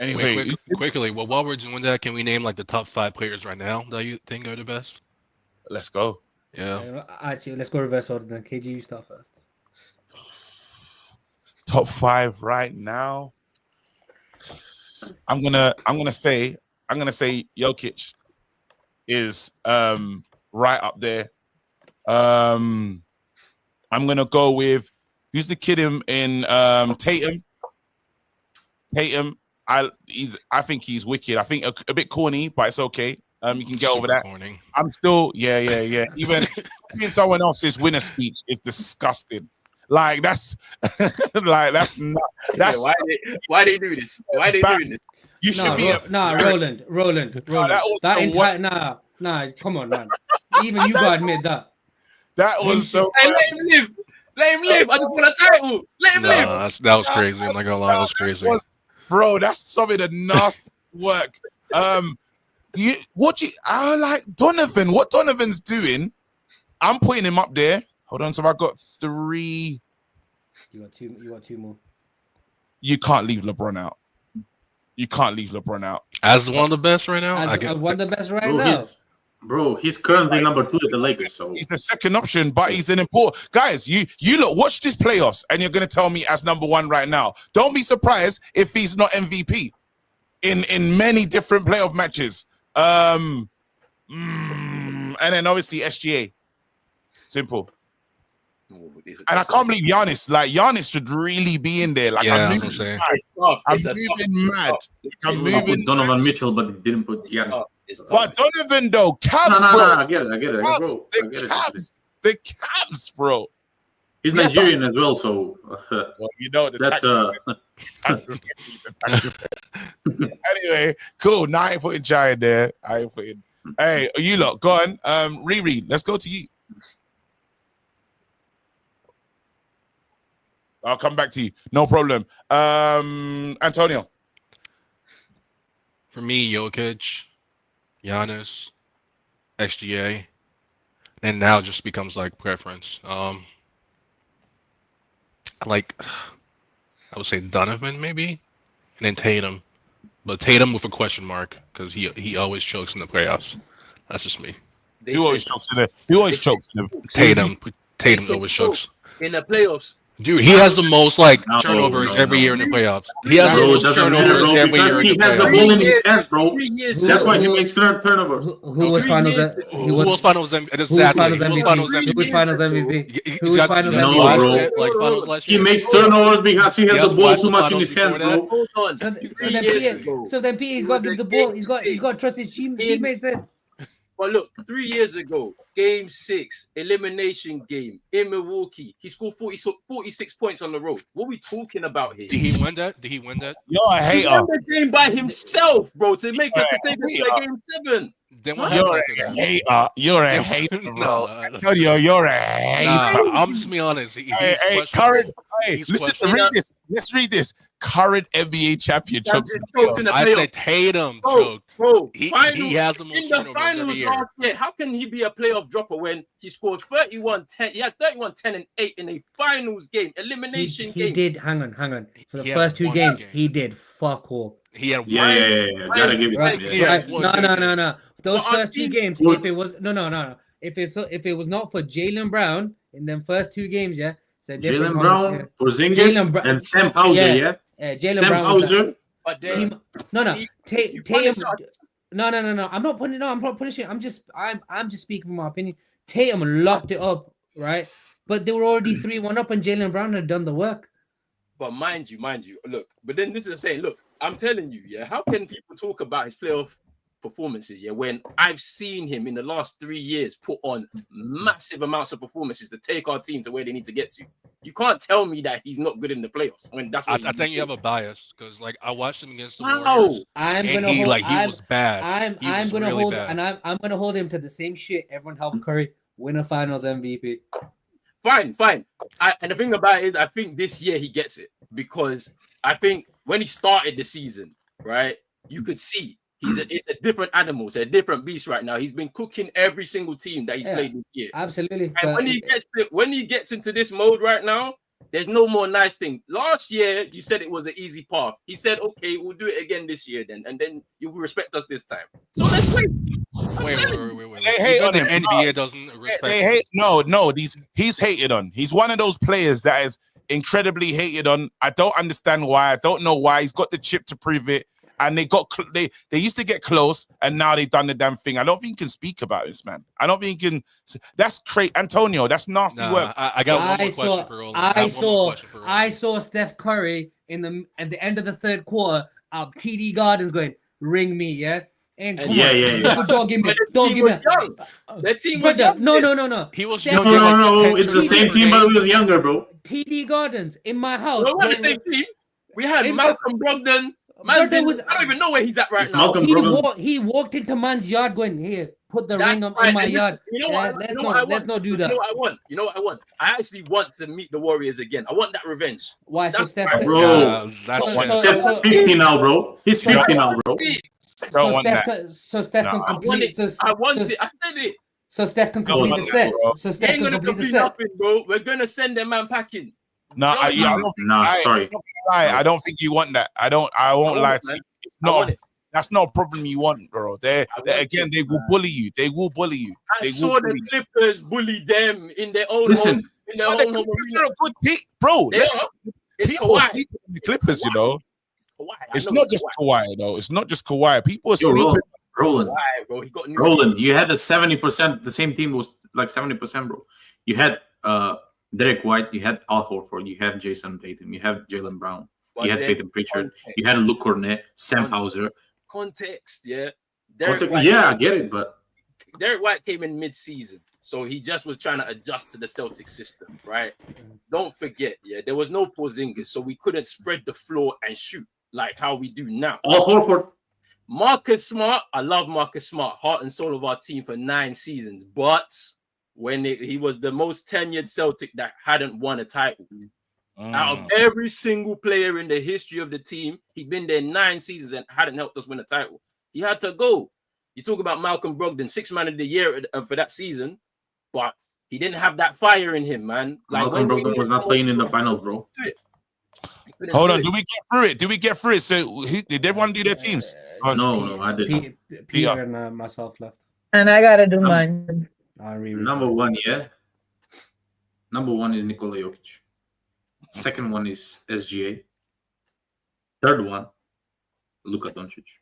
Anyway, quickly. Well, while we're doing that, can we name like the top 5 players right now that you think are the best? Let's go. Yeah. Actually, let's go reverse order then. KG, you start first. Top 5 right now. I'm gonna say Jokic is right up there. I'm gonna go with who's the kid in Tatum. I think he's wicked. I think a bit corny, but it's okay. You can get over that. Corny. I'm still, Even someone else's winner speech is disgusting. Like that's that's not. That's why they do this? Why they doing this? You should be. Roland. Come on, man. Even you gotta admit that. That was so. Hey, let him live. Let him live. I just want a title. Let him live. That was crazy. I'm not gonna lie, that was crazy. Bro, that's some of the nasty work. I like Donovan. What Donovan's doing, I'm putting him up there. Hold on, so I got 3. You got two more. You can't leave LeBron out. As one of the best right now? One of the best right now. He's currently number 2 at the Lakers. So he's the second option, but he's an important guys. You look, watch this playoffs, and you're gonna tell me as number 1 right now. Don't be surprised if he's not MVP. in many different playoff matches. And then obviously SGA. Simple. And I can't believe Giannis. Like Giannis should really be in there. Like Yeah, I'm moving mad. I'm moving put Donovan Mitchell, but he didn't put Giannis. But Donovan though, Cavs, no, bro. I get it. Cavs, the Cavs, bro. He's Nigerian as well, so well, you know the taxes. Anyway, cool. Now I ain't putting Jai in there. I ain't putting. Hey, you lot, go on. Riri, let's go to you. I'll come back to you. No problem. Antonio. For me, Jokic, Giannis, SGA, and now it just becomes like preference. I would say Donovan maybe, and then Tatum, but Tatum with a question mark because he always chokes in the playoffs. That's just me. He always chokes in it. He always chokes in it. Tatum always chokes in the playoffs. Dude, he has the most turnovers every year in the playoffs. He has the most turnovers every year in the playoffs. He has the ball in his hands, bro. That's why he makes turnovers. Who was finals? Who was finals MVP? Who was finals MVP? Who was finals MVP? No, bro. He makes turnovers because he has the ball too much in his hands, bro. Hold on. So then P, he's got to give the ball. He's got to trust his teammates then. But look, 3 years ago, Game 6, elimination game in Milwaukee, he scored 46 points on the road. What are we talking about here? Did he win that? You're a hater. He won the game by himself, bro, to take us to Game 7. You're a hater. You're a hater, bro. I tell you, you're a hater. I'm just being honest. Let's read this. Current NBA champion chokes. I said Tatum choked. Bro, he has the most in the finals last year. How can he be a playoff dropper when he scored 31-10? He had 31-10 and 8 in a finals game, elimination game. He did. Hang on. For the first 2 games, he did fuck all. He had one. Gotta give it. No. Those first 2 games, if it was if it was not for Jaylen Brown in them first 2 games, yeah. So Jaylen Brown, Porzingis, and Sam Hauser, yeah. Jaylen Brown. Hauser. But then, Tatum. No. I'm not putting shit. I'm just speaking my opinion. Tatum locked it up, right? But they were already 3-1 up, and Jaylen Brown had done the work. But mind you, look. But then this is what I'm saying. Look, I'm telling you, yeah. How can people talk about his playoff performances, yeah, when I've seen him in the last 3 years put on massive amounts of performances to take our team to where they need to get to? You can't tell me that he's not good in the playoffs when that's what I think you have a bias because I watched him against the Warriors. He was bad. I'm gonna hold him to the same shit everyone helped Curry win a finals MVP. Fine. And the thing about it is I think this year he gets it because I think when he started the season, right, you could see it's a different animal. It's a different beast right now. He's been cooking every single team that he's played this year. Absolutely. And when he gets into this mode right now, there's no more nice thing. Last year, you said it was an easy path. He said, okay, we'll do it again this year then. And then you will respect us this time. So let's wait. Wait. They hate on him. NBA doesn't respect No. He's hated on. He's one of those players that is incredibly hated on. I don't understand why. I don't know why. He's got the chip to prove it. And they used to get close, and now they've done the damn thing. I don't think you can speak about this, man. I don't think you can. That's crazy, Antonio. That's nasty work. I got one more question for Roland. I saw Steph Curry at the end of the third quarter. TD Gardens going, ring me, yeah. And yeah. Don't give me. That team was young. No. He was young. No. It's the same team, but he was younger, bro. TD Gardens in my house. No, we're the same team. We had Malcolm Brogdon. I don't even know where he's at right now. He walked into man's yard going, here, put the ring in my yard. Let's not do that. You know what I want? I actually want to meet the Warriors again. I want that revenge. Why? That's Steph, bro. Steph's 50 now, bro. He's 50 now, bro. So Steph can complete. I want it. I said it. So Steph can complete the set. So Steph can complete the set. Bro. We're gonna send them man packing. No, sorry. I don't think you want that. I won't lie to you. It's not. That's not a problem you want, bro. They will bully you. They will bully you. I saw the Clippers bully them in their own home. The Clippers are a good team, bro. People hate the Clippers, you know. Kawhi. It's not just Kawhi though. It's not just Kawhi. People are sleeping. Roland, Kawhi, bro. He got Roland, you had a 70%. The same team was like 70%, bro. You had Derek White, you had Al Horford, you had Jason Tatum, you had Jaylen Brown, you had Peyton Pritchard, you had Luke Cornet, Sam Hauser. Context, yeah. I get it, but Derek White came in mid-season, so he just was trying to adjust to the Celtics system, right? Don't forget, yeah, there was no Porzingis, so we couldn't spread the floor and shoot like how we do now. Al Horford. Marcus Smart, I love Marcus Smart, heart and soul of our team for 9 seasons. But when he was the most tenured Celtic that hadn't won a title. Out of every single player in the history of the team, he'd been there 9 seasons and hadn't helped us win a title. He had to go. You talk about Malcolm Brogdon, 6th man of the year for that season, but he didn't have that fire in him, man. Like Malcolm Brogdon was not playing in the finals, bro. Hold on, do we get through it? So did everyone do their teams? No, I didn't. Peter and myself left. And I gotta do mine. Number one, yeah. Number one is Nikola Jokic. Second one is SGA. Third one, Luka Doncic.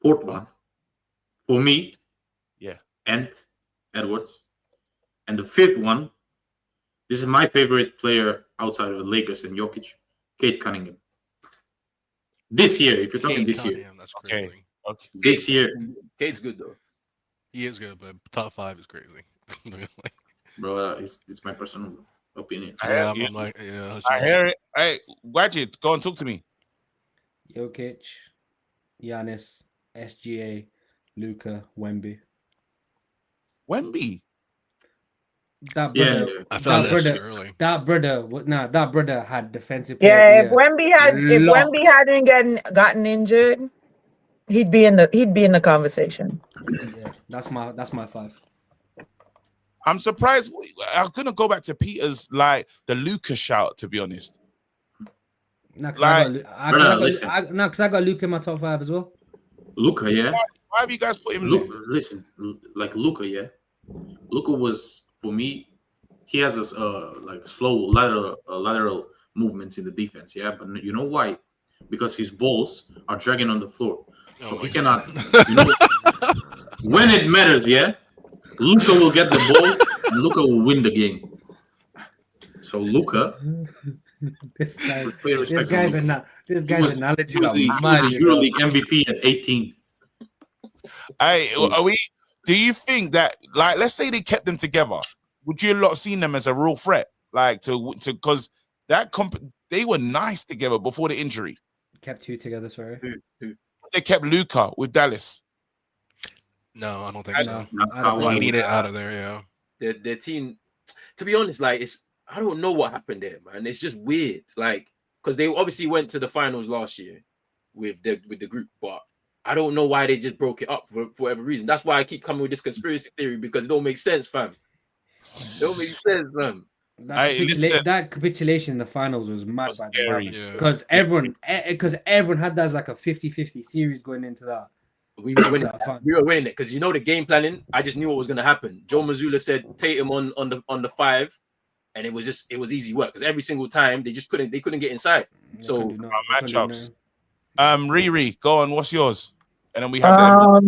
Fourth one, for me, Ant Edwards. And the fifth one, this is my favorite player outside of the Lakers and Jokic, Kate Cunningham. This year, if you're talking this year. That's crazy. Okay. This year. Kate's good, though. He is good, but top 5 is crazy. Bro, it's my personal opinion. I hear it. Hey, Gadget, go and talk to me. Jokic, Giannis, SGA, Luka, Wemby. That brother, I felt that early. That brother had defensive. Yeah, if Wemby hadn't gotten injured, he'd be in the conversation. Yeah, that's my 5. I'm surprised. I'm gonna go back to Peter's the Luka shout. To be honest, because I got Luka in my top 5 as well. Luka, yeah. Why have you guys put him? Listen, like Luka, yeah. Luka was, for me, he has a slow lateral movements in the defense, yeah. But you know why? Because his balls are dragging on the floor, so he cannot. When it matters, yeah, Luka will get the ball and Luka will win the game. So Luka, this guy's analogy. He was the EuroLeague MVP at 18. Do you think that, let's say they kept them together, would you lot seen them as a real threat? Because they were nice together before the injury. Kept 2 together, sorry. They kept Luka with Dallas. No, I don't think so. We need it out of there, yeah. Their team, to be honest, I don't know what happened there, man. It's just weird, because they obviously went to the finals last year with the group, but I don't know why they just broke it up for whatever reason. That's why I keep coming with this conspiracy theory, because it don't make sense, fam. It don't make sense, fam. That capitulation in the finals was mad, because everyone had that as like a 50-50 series going into that. We were winning it because the game planning. I just knew what was going to happen. Joe Mazzulla said Tatum on the 5, and it was easy work because every single time they couldn't get inside. So matchups. Riri, go on. What's yours? And then we have.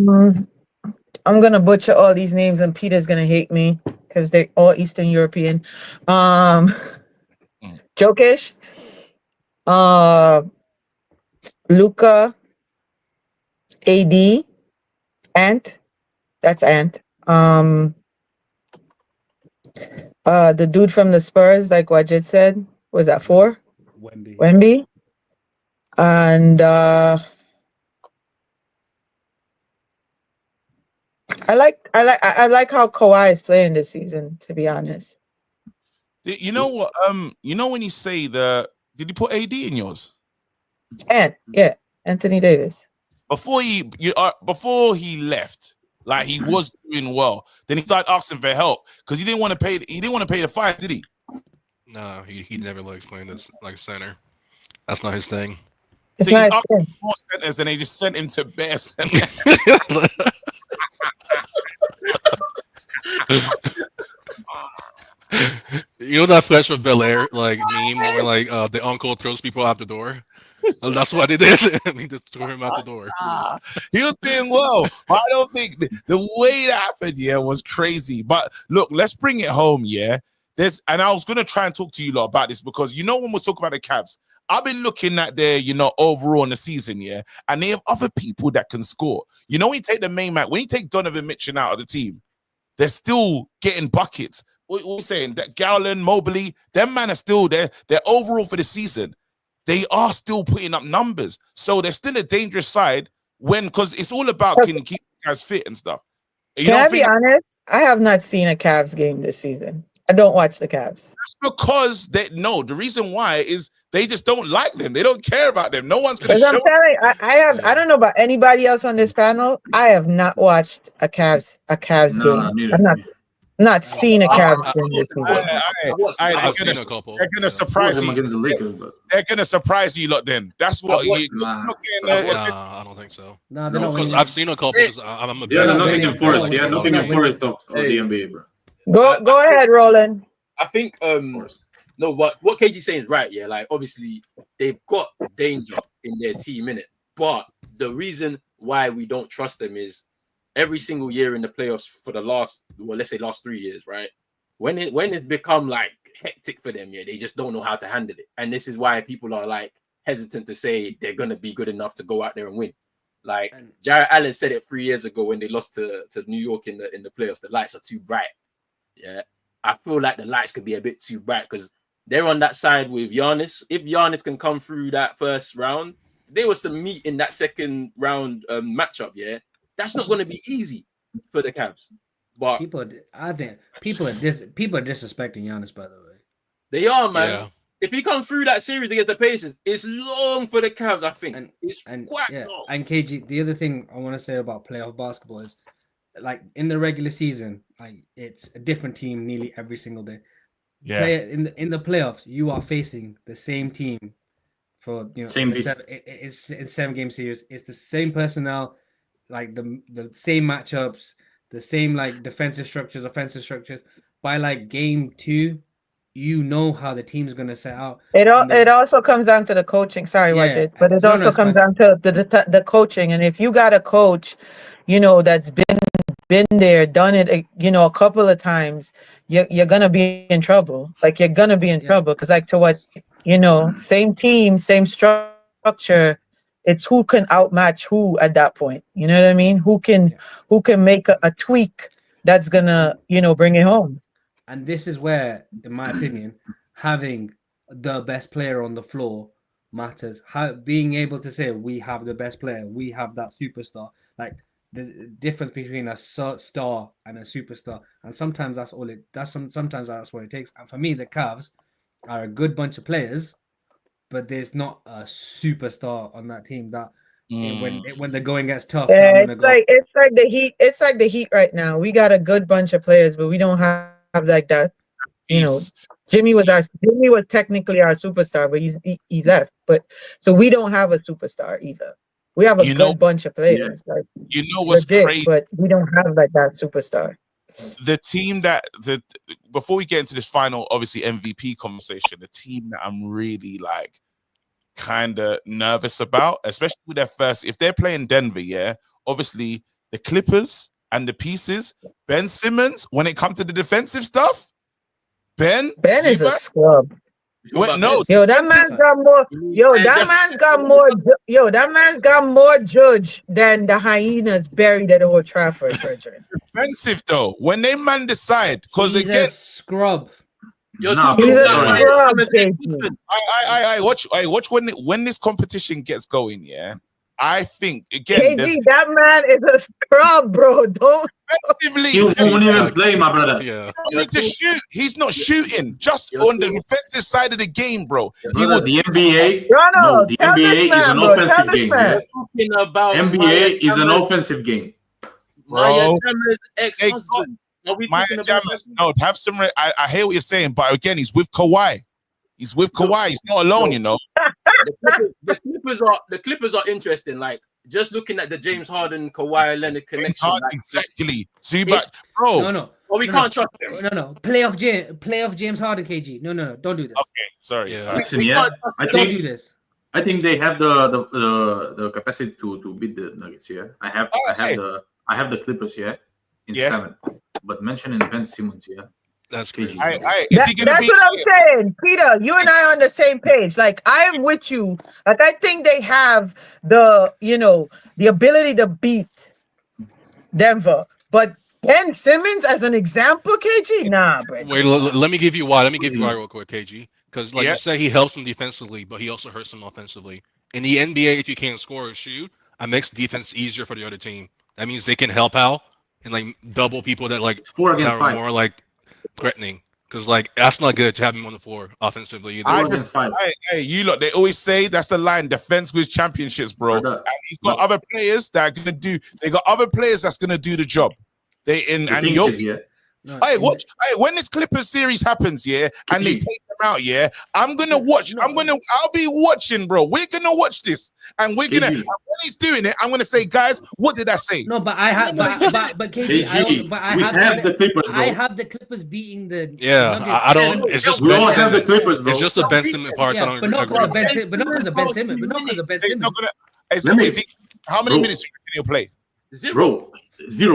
I'm gonna butcher all these names, and Peter's gonna hate me because they're all Eastern European. Jokic, Luka, AD, Ant. That's Ant. The dude from the Spurs, like Wajid said, was that 4? Wemby. And I like how Kawhi is playing this season, to be honest. You know what? When you say did you put AD in yours? Anthony Davis. Before he left, he was doing well. Then he started asking for help because he didn't want to pay. He didn't want to pay the fine, did he? No, he never likes playing this center. That's not his thing. So he asked for more centers, and they just sent him to bare center. You know that Flesh of Bel Air meme where the uncle throws people out the door? That's why they did. They just threw him out the door. He was doing well. But I don't think the way that happened, was crazy. But look, let's bring it home, and I was gonna try and talk to you lot about this because when we talk about the Cavs, I've been looking at their, overall in the season, and they have other people that can score. When you take the main man, when you take Donovan Mitchell out of the team, they're still getting buckets. What are we saying? That Garland, Mobley, them man are still there. They're overall for the season. They are still putting up numbers. So they're still a dangerous side because it's all about can keep guys fit and stuff. Can I be honest? I have not seen a Cavs game this season. I don't watch the Cavs. That's because the reason why is they just don't like them. They don't care about them. No one's going to show. I'm telling I don't know about anybody else on this panel. I have not watched a Cavs game. I've not seen a Cavs game this season. I've seen a couple. They're going to surprise you. Against the Lakers, but they're going to surprise you lot then. That's what I don't think so. No, because I've seen a couple. I'm a they're Nottingham Forest. Yeah, Nottingham Forest of the NBA, bro. Go ahead, Roland. I think no, what KG's saying is right. Yeah, like obviously they've got danger in their team, innit? But the reason why we don't trust them is every single year in the playoffs for the last 3 years, right? When it's become like hectic for them, they just don't know how to handle it, and this is why people are like hesitant to say they're gonna be good enough to go out there and win. Like Jarrett Allen said it 3 years ago when they lost to New York in the playoffs. The lights are too bright. Yeah, I feel like the lights could be a bit too bright because they're on that side with Giannis. If Giannis can come through that first round, they was to meet in that second round matchup. Yeah, that's not going to be easy for the Cavs. But I think people are disrespecting Giannis. By the way, they are, man. Yeah. If he comes through that series against the Pacers, it's long for the Cavs. I think it's quite long. And KG, the other thing I want to say about playoff basketball is, like in the regular season, like it's a different team nearly every single day. Yeah. In the playoffs, you are facing the same team for it's 7-game series. It's the same personnel, like the same matchups, the same like defensive structures, offensive structures. By like game 2, you know how the team's gonna set out. It also comes down to the coaching. Sorry, Wajid, but it also comes down to the coaching. And if you got a coach, that's been there, done it, a couple of times, you're gonna be in trouble. Like you're gonna be in trouble because, like, to what same team, same structure. It's who can outmatch who at that point. You know what I mean? Who can make a tweak that's gonna bring it home. And this is where, in my opinion, having the best player on the floor matters. Being able to say we have the best player, we have that superstar. Like there's a difference between a star and a superstar, and sometimes that's all it. Sometimes that's what it takes. And for me, the Cavs are a good bunch of players, but there's not a superstar on that team that when the going gets tough. It's like the Heat. It's like the Heat right now. We got a good bunch of players, but we don't have like that. Jimmy was technically our superstar, but he left. But so we don't have a superstar either. We have a good bunch of players. Yeah. Like, what's crazy? But we don't have like that superstar. The team before we get into this final, obviously MVP conversation, the team that I'm really like kind of nervous about, especially with their first, if they're playing Denver, obviously the Clippers and the pieces, Ben Simmons, when it comes to the defensive stuff, Ben is a scrub. That man's got more judge than the hyenas buried at Old Trafford. Defensive though, when they decide, because again, scrub. You're talking about watch when this competition gets going. I think again, KG, that man is a scrub, bro. Don't. He won't even play, my brother. Yeah. To shoot. He's not shooting. Just on the defensive side of the game, bro. The NBA. The NBA is an offensive game. NBA is an offensive game. Maya Jama's ex-husband. Have some. I hear what you're saying, but again, he's with Kawhi. He's with Kawhi. He's not alone, The Clippers are interesting. Like just looking at the James Harden, Kawhi Leonard connection. Exactly. See, but bro, well, we can't trust him. No. Playoff James Harden, KG. No. Don't do this. Okay, sorry. Yeah. Listen, don't do this. I think they have the capacity to beat the Nuggets here. I have the Clippers here in 7, but mentioning Ben Simmons here. That's crazy. That's what I'm saying, Peter. You and I are on the same page. Like I am with you. Like I think they have the ability to beat Denver, but Ben Simmons as an example, KG, nah, bro. Wait, let me give you why. Let me give you why real quick, KG. Because like you said, he helps them defensively, but he also hurts them offensively. In the NBA, if you can't score or shoot, it makes defense easier for the other team. That means they can help out and like double people that like 4 against 5. more like threatening, because like that's not good to have him on the floor offensively either. Hey, you look. They always say that's the line: defense wins championships, bro. And he's got other players that are gonna do. They got other players that's gonna do the job. Hey, watch. Hey, when this Clippers series happens, and they take them out, I'm gonna watch. I'll be watching, bro. We're gonna watch this, and we're gonna. And when he's doing it, I'm gonna say, guys, what did I say? No, but I have, but KG, I have the Clippers beating the. Yeah, I don't. It's just we all have the Clippers, bro. It's just the Ben Simmons part. Yeah, but not because of Ben Simmons. But not because of Ben Simmons. But not because of Ben Simmons. How many minutes can he play? 0,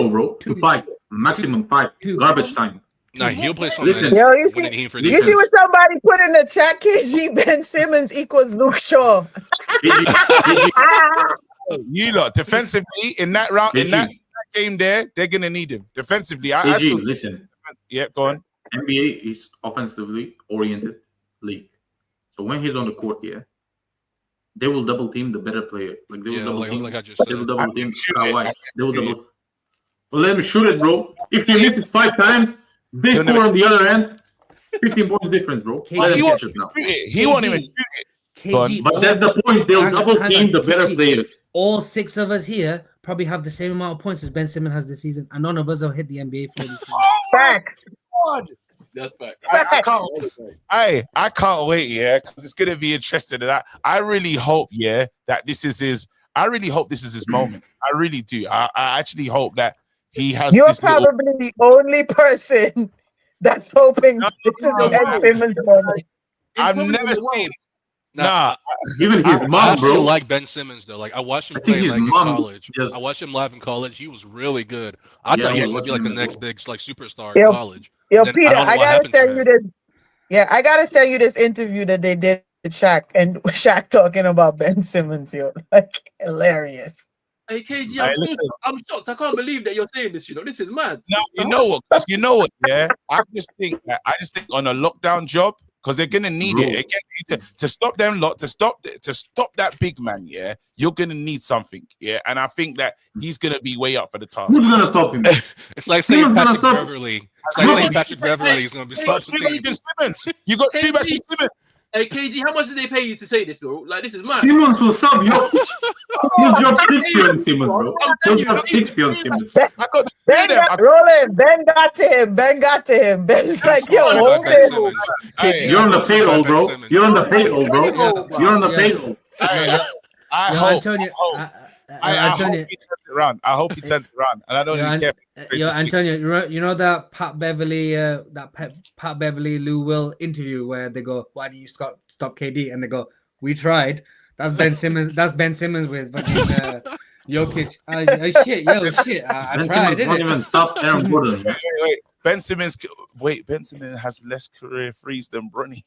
bro. 2 5, maximum 5. Garbage time. Nah, he'll play some. Listen, you see what somebody put in the chat? KG Ben Simmons equals Luke Shaw. You lot defensively in that round, in that game there, they're gonna need him defensively. Listen. Yeah, go on. NBA is offensively oriented league, so when he's on the court, they will double team the better player. Like they will double team. Like I just said. They will double team Kawhi. They will double. Well, let him shoot it, bro. If he misses 5 times, they score on the other end. 15 points difference, bro. He won't even shoot it. KG, but that's the point. They'll double team the better players. All 6 of us here probably have the same amount of points as Ben Simmons has this season, and none of us have hit the NBA floor this season. Facts. That's facts. I can't wait, because it's gonna be interesting. And I really hope, that this is his. I really hope this is his moment. I really do. I actually hope that he has. You're probably the only person that's hoping this is Ben Simmons' moment. I've never seen. Even his mom, bro. I like Ben Simmons though. Like I watched him play like in college. I watched him live in college. He was really good. I thought he was gonna be like the next big like superstar in college. Yo, Peter, I gotta tell you this. Yeah, I gotta tell you this interview that they did with Shaq, and Shaq talking about Ben Simmons. Yo, like hilarious. Hey KG, I'm shocked. I can't believe that you're saying this. This is mad. No, you know what? Yeah, I just think on a lockdown job. Because they're gonna need it again to stop them lot, to stop that big man. Yeah, you're gonna need something. Yeah, and I think that he's gonna be way up for the task. Who's gonna stop him? It's like saying Patrick Beverly. It's like saying Patrick Beverly is gonna be. Simmons. You got Steve Simmons. Hey KG, how much did they pay you to say this, bro? Like this is mad. Simmons will sub Jokic. He'll drop 60 on Simmons, bro. He'll drop 60 on Simmons. Ben got to him. Ben's like, yo, hold it. You're on the payroll, bro. You're on the payroll, bro. You're on the payroll. I hope he turns it around. I hope he turns it around, and I don't even care. Antonio, you know that Pat Beverly Lou Will interview where they go, "Why do you stop KD?" And they go, "We tried." That's Ben Simmons. That's Ben Simmons with Jokic. Shit. I Ben tried. Simmons won't even stop Aaron Gordon. Wait. Ben Simmons has less career threes than Bronny.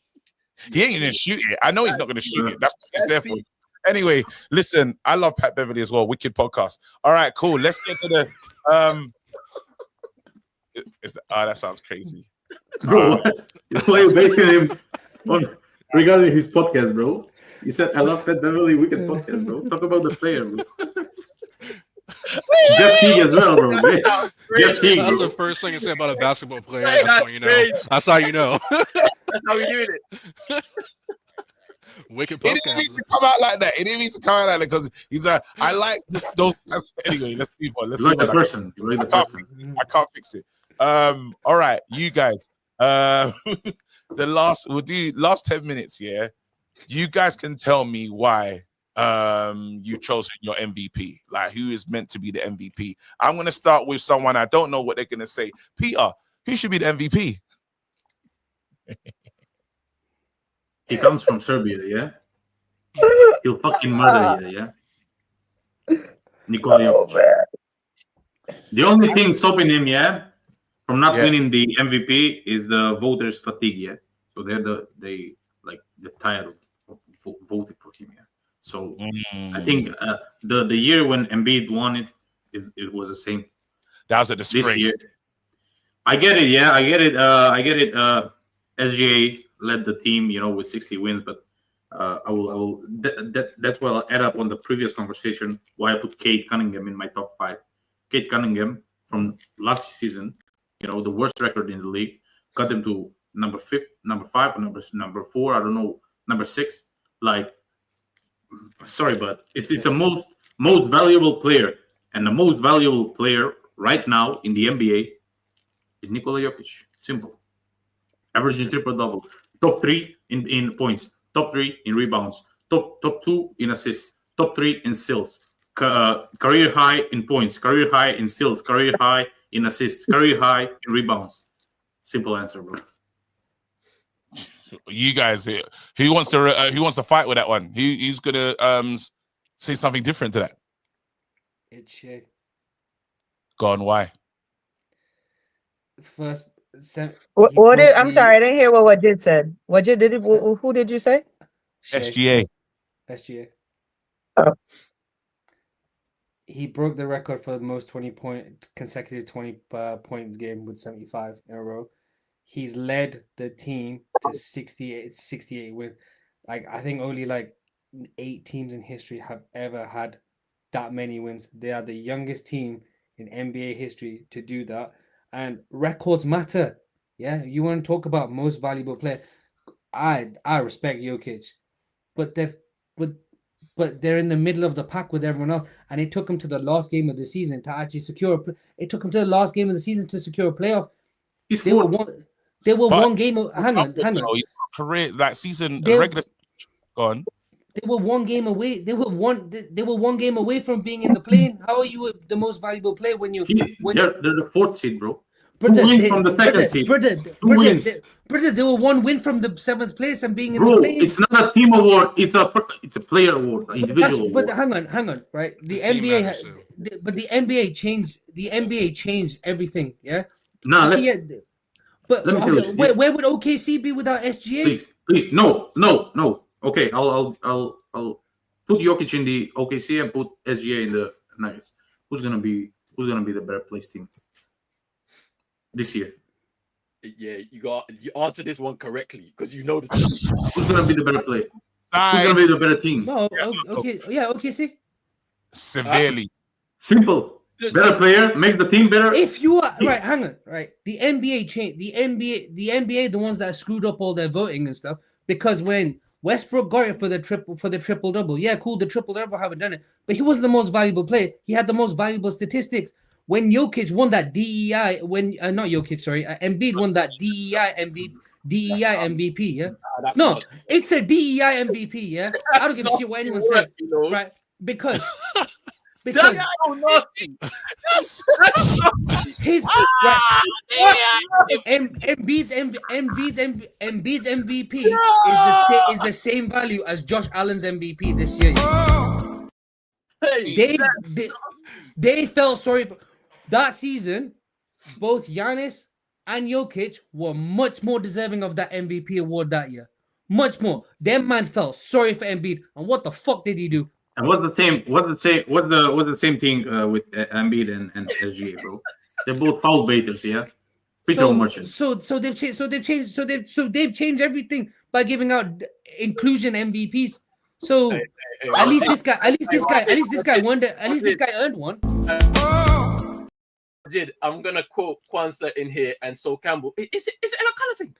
He ain't gonna shoot it. I know he's not gonna shoot it. That's what he's there for. Anyway, listen, I love Pat Beverly as well. Wicked podcast. All right, cool. Let's get to the that sounds crazy. Bro, why you basing him on regarding his podcast, bro? You said I love Pat Beverly. Wicked podcast, bro. Talk about the player, bro. Jeff Teague as well, bro. Jeff Teague. That's the first thing you say about a basketball player. That's how you know. That's how you know. That's how we doing it. Wicked podcast. It didn't mean to come out like that. It didn't mean to come out like that because he's I like those. Anyway, let's move on. Let's move on. Person. I can't fix it. All right, you guys. We'll do last 10 minutes. Yeah, you guys can tell me why you've chosen your MVP. Like, who is meant to be the MVP? I'm gonna start with someone I don't know what they're gonna say. Peter, who should be the MVP? He comes from Serbia, yeah. He'll fucking murder you, yeah? Nikola Jokic. The only thing stopping him, from not winning the MVP is the voters' fatigue, So they're tired of voting for him, So I think the year when Embiid won it was the same. That was a disgrace. This year, I get it, I get it. SGA led the team, with 60 wins, but I will. That's why I'll add up on the previous conversation why I put Cade Cunningham in my top 5. Cade Cunningham from last season, the worst record in the league, got them to number 5, or number 4. I don't know, number 6. Sorry, but it's a most valuable player, and the most valuable player right now in the NBA is Nikola Jokic. Simple. Averaging triple-double. Top 3 in points. Top 3 in rebounds. Top 2 in assists. Top 3 in steals. Career high in points. Career high in steals. Career high in assists. Career high in rebounds. Simple answer, bro. You guys, who wants to fight with that one? Who's gonna say something different to that? It's Shaq. Go on, why? First, I'm sorry, I didn't hear what Wajid said. Wajid, who did you say? SGA. SGA. Oh. He broke the record for the most consecutive 20 points game with 75 in a row. He's led the team to 68 wins. I think only 8 teams in history have ever had that many wins. They are the youngest team in NBA history to do that. And records matter. Yeah, you want to talk about most valuable player. I respect Jokic, but they're in the middle of the pack with everyone else, and it took them to the last game of the season to actually secure. It took them to the last game of the season to secure a playoff. They were one game. Hang on. His career, regular. Go on. They were one game away. They were one game away from being in the play-in. How are you the most valuable player when they're the 4th seed, bro? Brother, 2 wins from the 2nd seed. 2 wins. Brother, they were 1 win from the 7th place and being in the play-in. It's not a team award. It's a player award, an individual award. But hang on, right? The NBA changed. The NBA changed everything. Yeah. Let me tell you. Where would OKC be without SGA? Please, no. Okay, I'll put Jokic in the OKC and put SGA in the Nuggets. Who's gonna be the better placed team this year? Yeah, you answered this one correctly because you know the team. Who's gonna be the better player? Who's gonna be the better team? No, OKC. Severely. Simple. Better player makes the team better. If you are right, hang on, right? The NBA changed. The NBA, the ones that screwed up all their voting and stuff, because when Westbrook got it for the triple double, yeah, cool. The triple double haven't done it, but he wasn't the most valuable player. He had the most valuable statistics. When Jokic won that DEI, Embiid won that DEI MVP, yeah. It's a DEI MVP, yeah. I don't give a shit what anyone says, right? Because his Embiid's MVP is the same value as Josh Allen's MVP this year. They felt sorry for that season. Both Giannis and Jokic were much more deserving of that MVP award that year. Much more. Them man felt sorry for Embiid, and what the fuck did he do? And what's the same thing with Embiid and SGA, bro? They're both foul baiters, yeah. Merchants. So they've changed everything by giving out inclusion MVPs. So at least this guy earned one. I'm gonna quote Kwanzaa in here, and so Campbell. Is it a color thing?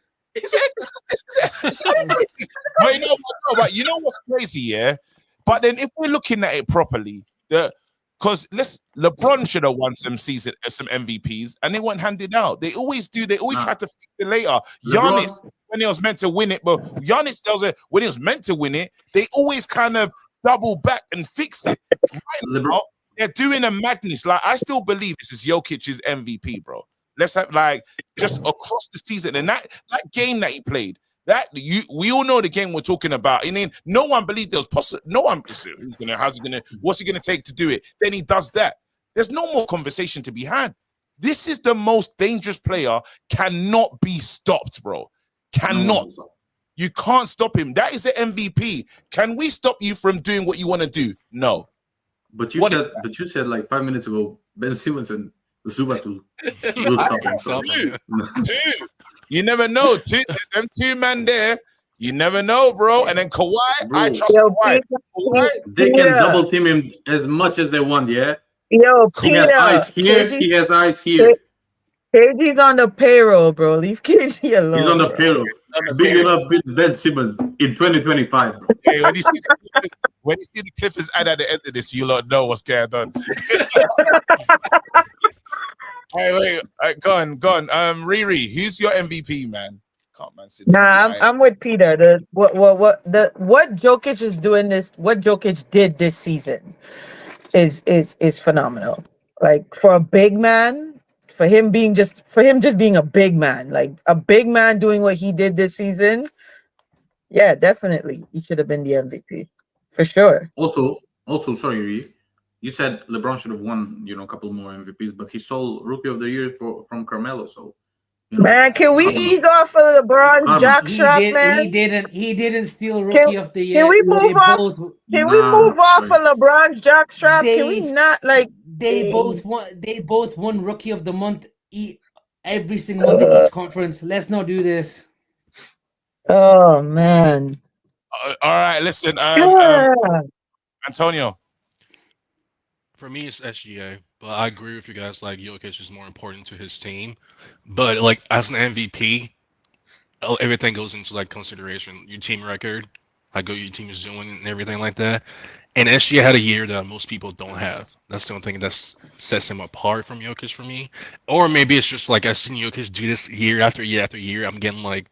But you know what's crazy, yeah? But then if we're looking at it properly, because LeBron should have won some MVPs, and they weren't handed out. They always do. They always try to fix it later. Giannis, when he was meant to win it, but Giannis tells it when he was meant to win it, they always kind of double back and fix it. Right now, they're doing a madness. I still believe this is Jokic's MVP, bro. Let's have just across the season, and that game that he played, We all know the game we're talking about. I mean, no one believed there was possible. No one. What's he gonna take to do it? Then he does that. There's no more conversation to be had. This is the most dangerous player. Cannot be stopped, bro. Cannot. You can't stop him. That is the MVP. Can we stop you from doing what you want to do? No. But you said like 5 minutes ago, Ben Simmons and Zubac will stop him. Two. You never know. Them two men there. You never know, bro. And then Kawhi, I trust Kawhi. They can double team him as much as they want, yeah? Yo, he has eyes here. He has eyes here. KG's on the payroll, bro. Leave KG alone. He's on the payroll. Big enough with Ben Simmons in 2025, bro. Hey, when you see the Clippers ad at the end of this, you lot know what's going on. Hey, wait, go on. Riri, who's your MVP, man? I'm with Peter. What Jokic is doing what Jokic did this season is phenomenal. Like for a big man, for him just being a big man, like a big man doing what he did this season. Yeah, definitely, he should have been the MVP for sure. Also, sorry, Riri. You said LeBron should have won, a couple more MVPs, but he stole Rookie of the Year from Carmelo. So, man, can we ease off of LeBron's jockstrap, man? He didn't steal Rookie of the Year. Can we move off? Can we move off of LeBron's jockstrap? Can we not They both won Rookie of the Month every single month in each conference. Let's not do this. Oh man. All right, listen, Antonio. For me, it's SGA, but I agree with you guys. Like Jokic is more important to his team, but like as an MVP, everything goes into like consideration. Your team record, like what your team is doing, and everything like that. And SGA had a year that most people don't have. That's the only thing that sets him apart from Jokic for me. Or maybe it's just like I've seen Jokic do this year after year after year. I'm getting like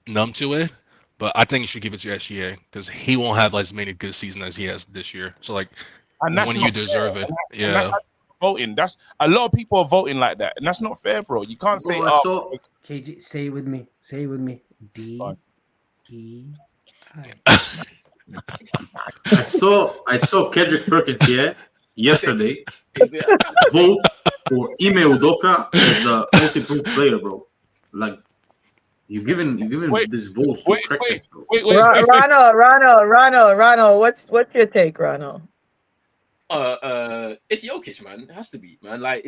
numb to it. But I think you should give it to SGA because he won't have as many good seasons as he has this year. So like. And that's when you deserve it. Yeah. That's voting. That's a lot of people are voting like that, and that's not fair, bro. You can't say. KG, say it with me. Say it with me. D-E-I. I saw Kendrick Perkins here yesterday vote for Ime Udoka as the most improved player, bro. Like you giving this vote to crackheads, bro. Ronald, what's your take, Ronald? It's Jokic, man. It has to be, man. Like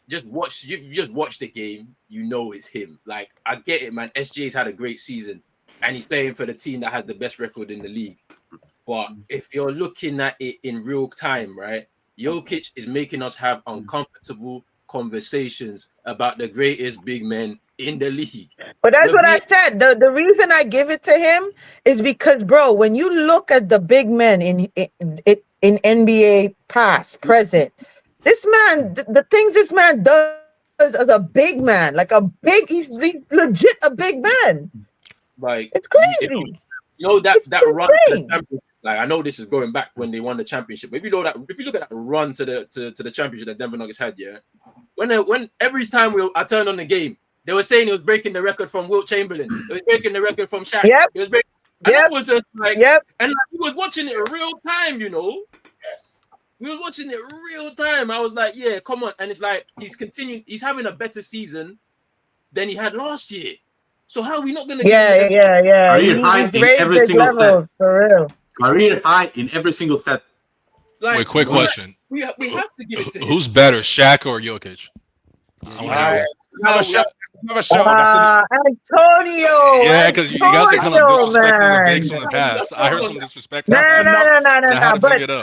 just watch. You just watch the game. You know it's him. Like I get it, man. SGA's had a great season, and he's playing for the team that has the best record in the league. But if you're looking at it in real time, right, Jokic is making us have uncomfortable conversations about the greatest big men in the league. But that's what I said. The reason I give it to him is because, bro, when you look at the big men in NBA past, present, this man, the things this man does as a big man, he's legit a big man. Like it's crazy. That run to the championship, like I know this is going back when they won the championship. But if you look at that run to the championship that Denver Nuggets had, yeah. When every time I turned on the game, they were saying he was breaking the record from Wilt Chamberlain. He was breaking the record from Shaq. Yep. He was breaking. And yep. I was just like, yep. And he was watching it in real time, Yes. We were watching it real time. I was like, yeah, come on. And it's like he's having a better season than he had last year. So how are we not gonna Yeah. Career high in every single set. For real. Career high in every single set. Like, wait, quick question. We have to give it to him. Who's better, Shaq or Jokic? Another show. Antonio. Yeah, because you guys are kind of disrespecting the bigs from the past. I heard some disrespect. No.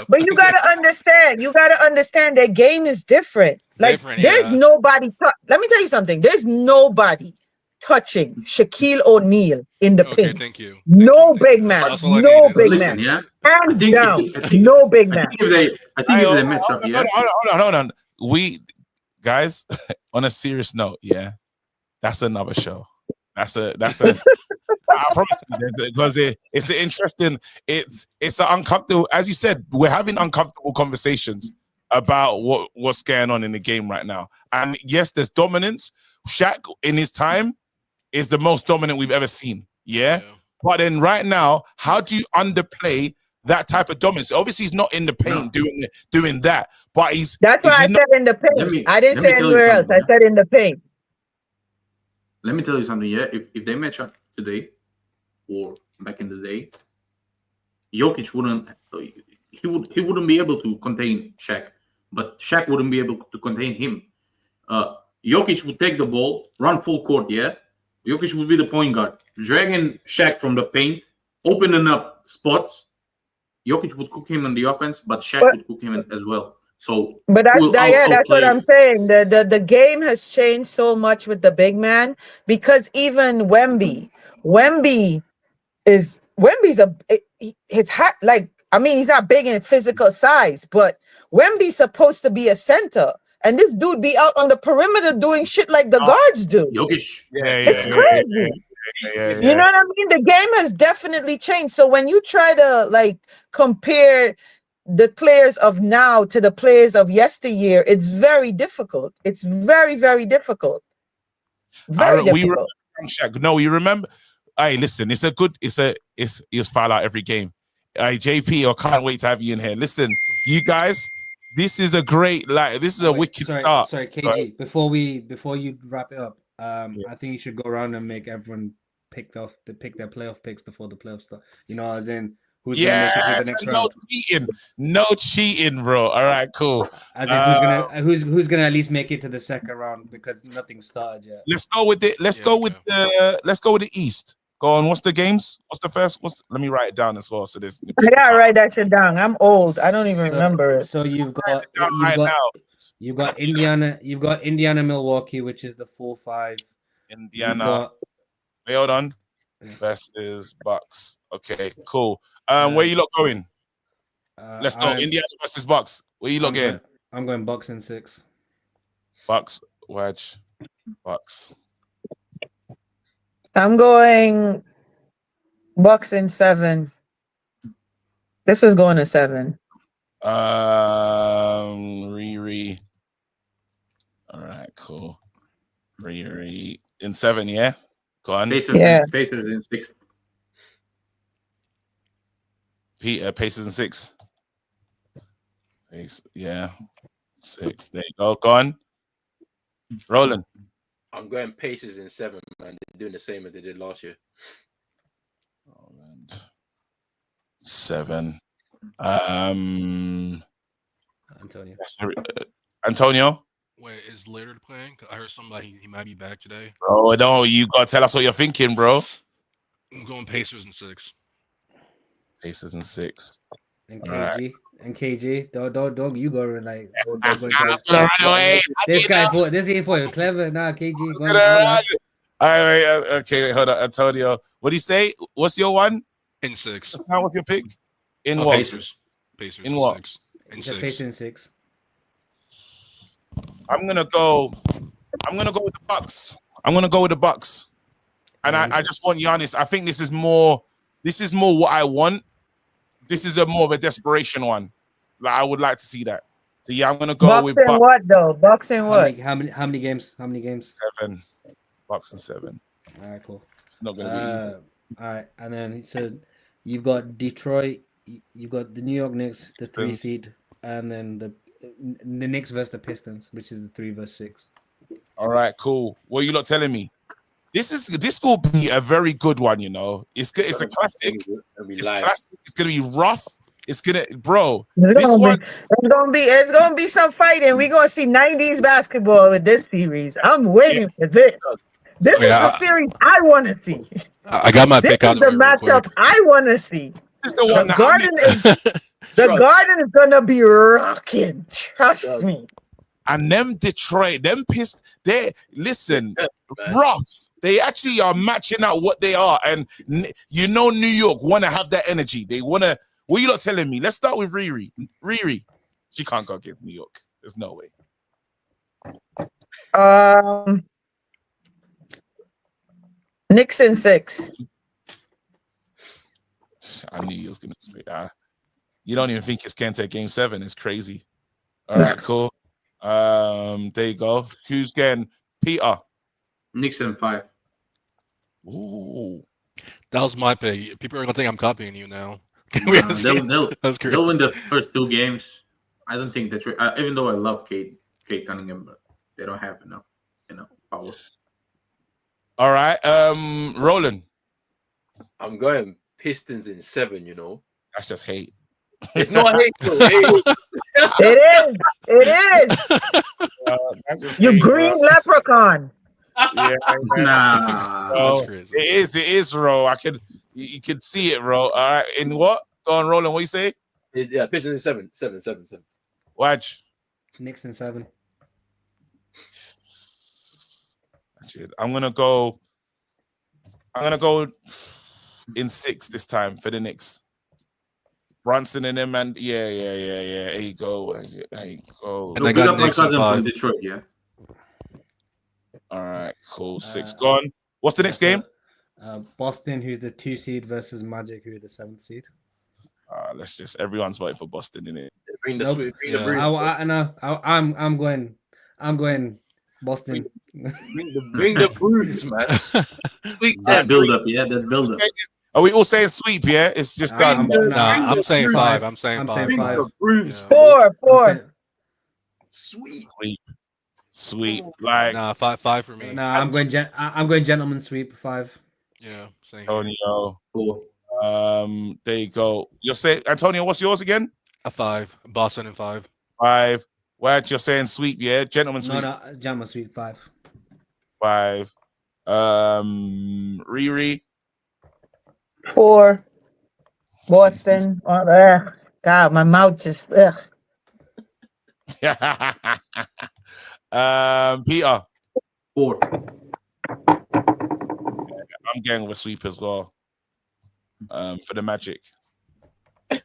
But you gotta understand. You gotta understand that game is different. Like there's nobody. Let me tell you something. There's nobody touching Shaquille O'Neal in the paint. Thank you. No big man. No big man. Yeah. Hands down. No big man. I think if they match up, yeah. Hold on. Guys, on a serious note, yeah, that's another show. That's a. I promise you, because it's an interesting. It's an uncomfortable. As you said, we're having uncomfortable conversations about what's going on in the game right now. And yes, there's dominance. Shaq in his time, is the most dominant we've ever seen. Yeah. But then right now, how do you underplay that type of dominance? Obviously, he's not in the paint doing that, but he's. That's why I said in the paint. I didn't say anywhere else. I said in the paint. Let me tell you something. Yeah, if they match up today or back in the day, Jokic wouldn't. He wouldn't be able to contain Shaq, but Shaq wouldn't be able to contain him. Jokic would take the ball, run full court. Yeah, Jokic would be the point guard, dragging Shaq from the paint, opening up spots. Jokic would cook him in the offense, but Shaq would cook him as well. So, but that's what I'm saying. The game has changed so much with the big man, because even Wemby's his hat, like, I mean, he's not big in physical size, but Wemby's supposed to be a center, and this dude be out on the perimeter doing shit like the guards do. Jokic, it's crazy. You know what I mean? The game has definitely changed. So when you try to like compare the players of now to the players of yesteryear, it's very difficult. It's very, very difficult. Very difficult. No, you remember? Hey, listen, it's foul out every game. Hey, JP, I can't wait to have you in here. Listen, you guys, this is a great, this is a wicked start. Sorry, KG. Right. Before you wrap it up, I think you should go around and make everyone pick their playoff picks before the playoffs start. You know, as in who's gonna make it to the next round. No cheating, bro. All right, cool. As in who's gonna at least make it to the second round, because nothing started yet. Let's go with the East. Go on. What's the games? What's the first? Let me write it down as well. So this. I gotta write that shit down. I'm old. I don't even remember it. So you've got Indiana, Milwaukee, which is the 4-5. Indiana. Wait, hold on. Versus Bucks. Okay, cool. Where you lot going? Let's go. Indiana versus Bucks. Where you lot going? I'm going Bucks in 6. Bucks. Wedge. Bucks. I'm going Bucks in 7. This is going to 7. Riri. All right, cool. Riri in 7, yeah? Go on. Pacers in 6. Pacers in 6. Yeah. 6. There you go. Go on. Roland. I'm going Pacers in 7, man. They're doing the same as they did last year. 7. Antonio. Wait, is Lillard playing? I heard somebody he might be back today. Bro, no, you gotta tell us what you're thinking, bro. I'm going Pacers in 6. Pacers in 6. And KG. Right. And KG, don't you go like this guy for this ain't for you. Clever. Nah, KG. Okay, hold on. Antonio. What do you say? What's your one? In 6. Now what's your pick? In what? Pacers. In what? 6. In 6. Pacers in 6. I'm gonna go with the Bucks. And I just want Giannis. I think this is more what I want. This is more of a desperation one. Like, I would like to see that. So yeah, I'm gonna go with Bucks. What though? Bucks and what? How many games? 7. Bucks and 7. All right, cool. It's not gonna be easy. All right, and then so you've got Detroit, you've got the New York Knicks, the 3 seed, and then the Knicks versus the Pistons, which is the 3 versus 6. All right, cool. What are you lot telling me? This will be a very good one, you know. It's a classic. It's classic. It's gonna be rough. It's gonna, bro. It's gonna be some fighting. We're gonna see 90s basketball with this series. I'm waiting for this. This is the series I want to see. I got my pick out. This is the matchup I want to see. The Garden is gonna be rocking. Trust me. And them Detroit, them pissed. Listen, rough. They actually are matching out what they are, and you know, New York want to have that energy. They want to. What are you not telling me? Let's start with Riri. Riri, she can't go against New York. There's no way. Knicks in 6. I knew you was gonna say that. You don't even think it's Kente Game 7. It's crazy. All right, cool. There you go. Who's getting Peter? Knicks in 5. Ooh. That was my pick. People are gonna think I'm copying you now. They'll win the first 2 games. I don't think that's right. Even though I love Kate Cunningham, but they don't have enough, power. All right. Roland. I'm going Pistons in 7. That's just hate. It's not hate, bro. It is. You green leprechaun. Yeah, nah. Bro, it is, bro. You can see it, bro. All right. In what? Go on, Roland. What you say? Yeah, Pistons in 7. 7. Watch. Knicks in 7. I'm gonna go in 6 this time for the Knicks. Brunson and them, and yeah. There you go. And I got Knicks in 5. From Detroit, yeah. All right, cool. 6 gone. What's the next game? Boston, who's the 2 seed, versus Magic, who are the 7th seed. Everyone's voting for Boston, innit? Bring the Nope. sweep. Bring the broom. I'm going Boston. Bring the brooms, man. Sweep that build up, yeah. That build up. Are we all saying sweep? Yeah, it's just done. I'm saying 5. I'm saying 5. Bring the brooms. 4. Sweep. Like 5 for me. I'm going gentleman sweep 5. Yeah, same. Antonio. 4. There you go. You're saying Antonio, what's yours again? A 5. Boston in 5. 5. What you're saying sweep, yeah? Gentleman sweep. No, gentleman sweep 5. 5. Riri. 4. Boston. God, my mouth just Peter. 4. I'm going with sweep as well. For the Magic. I'm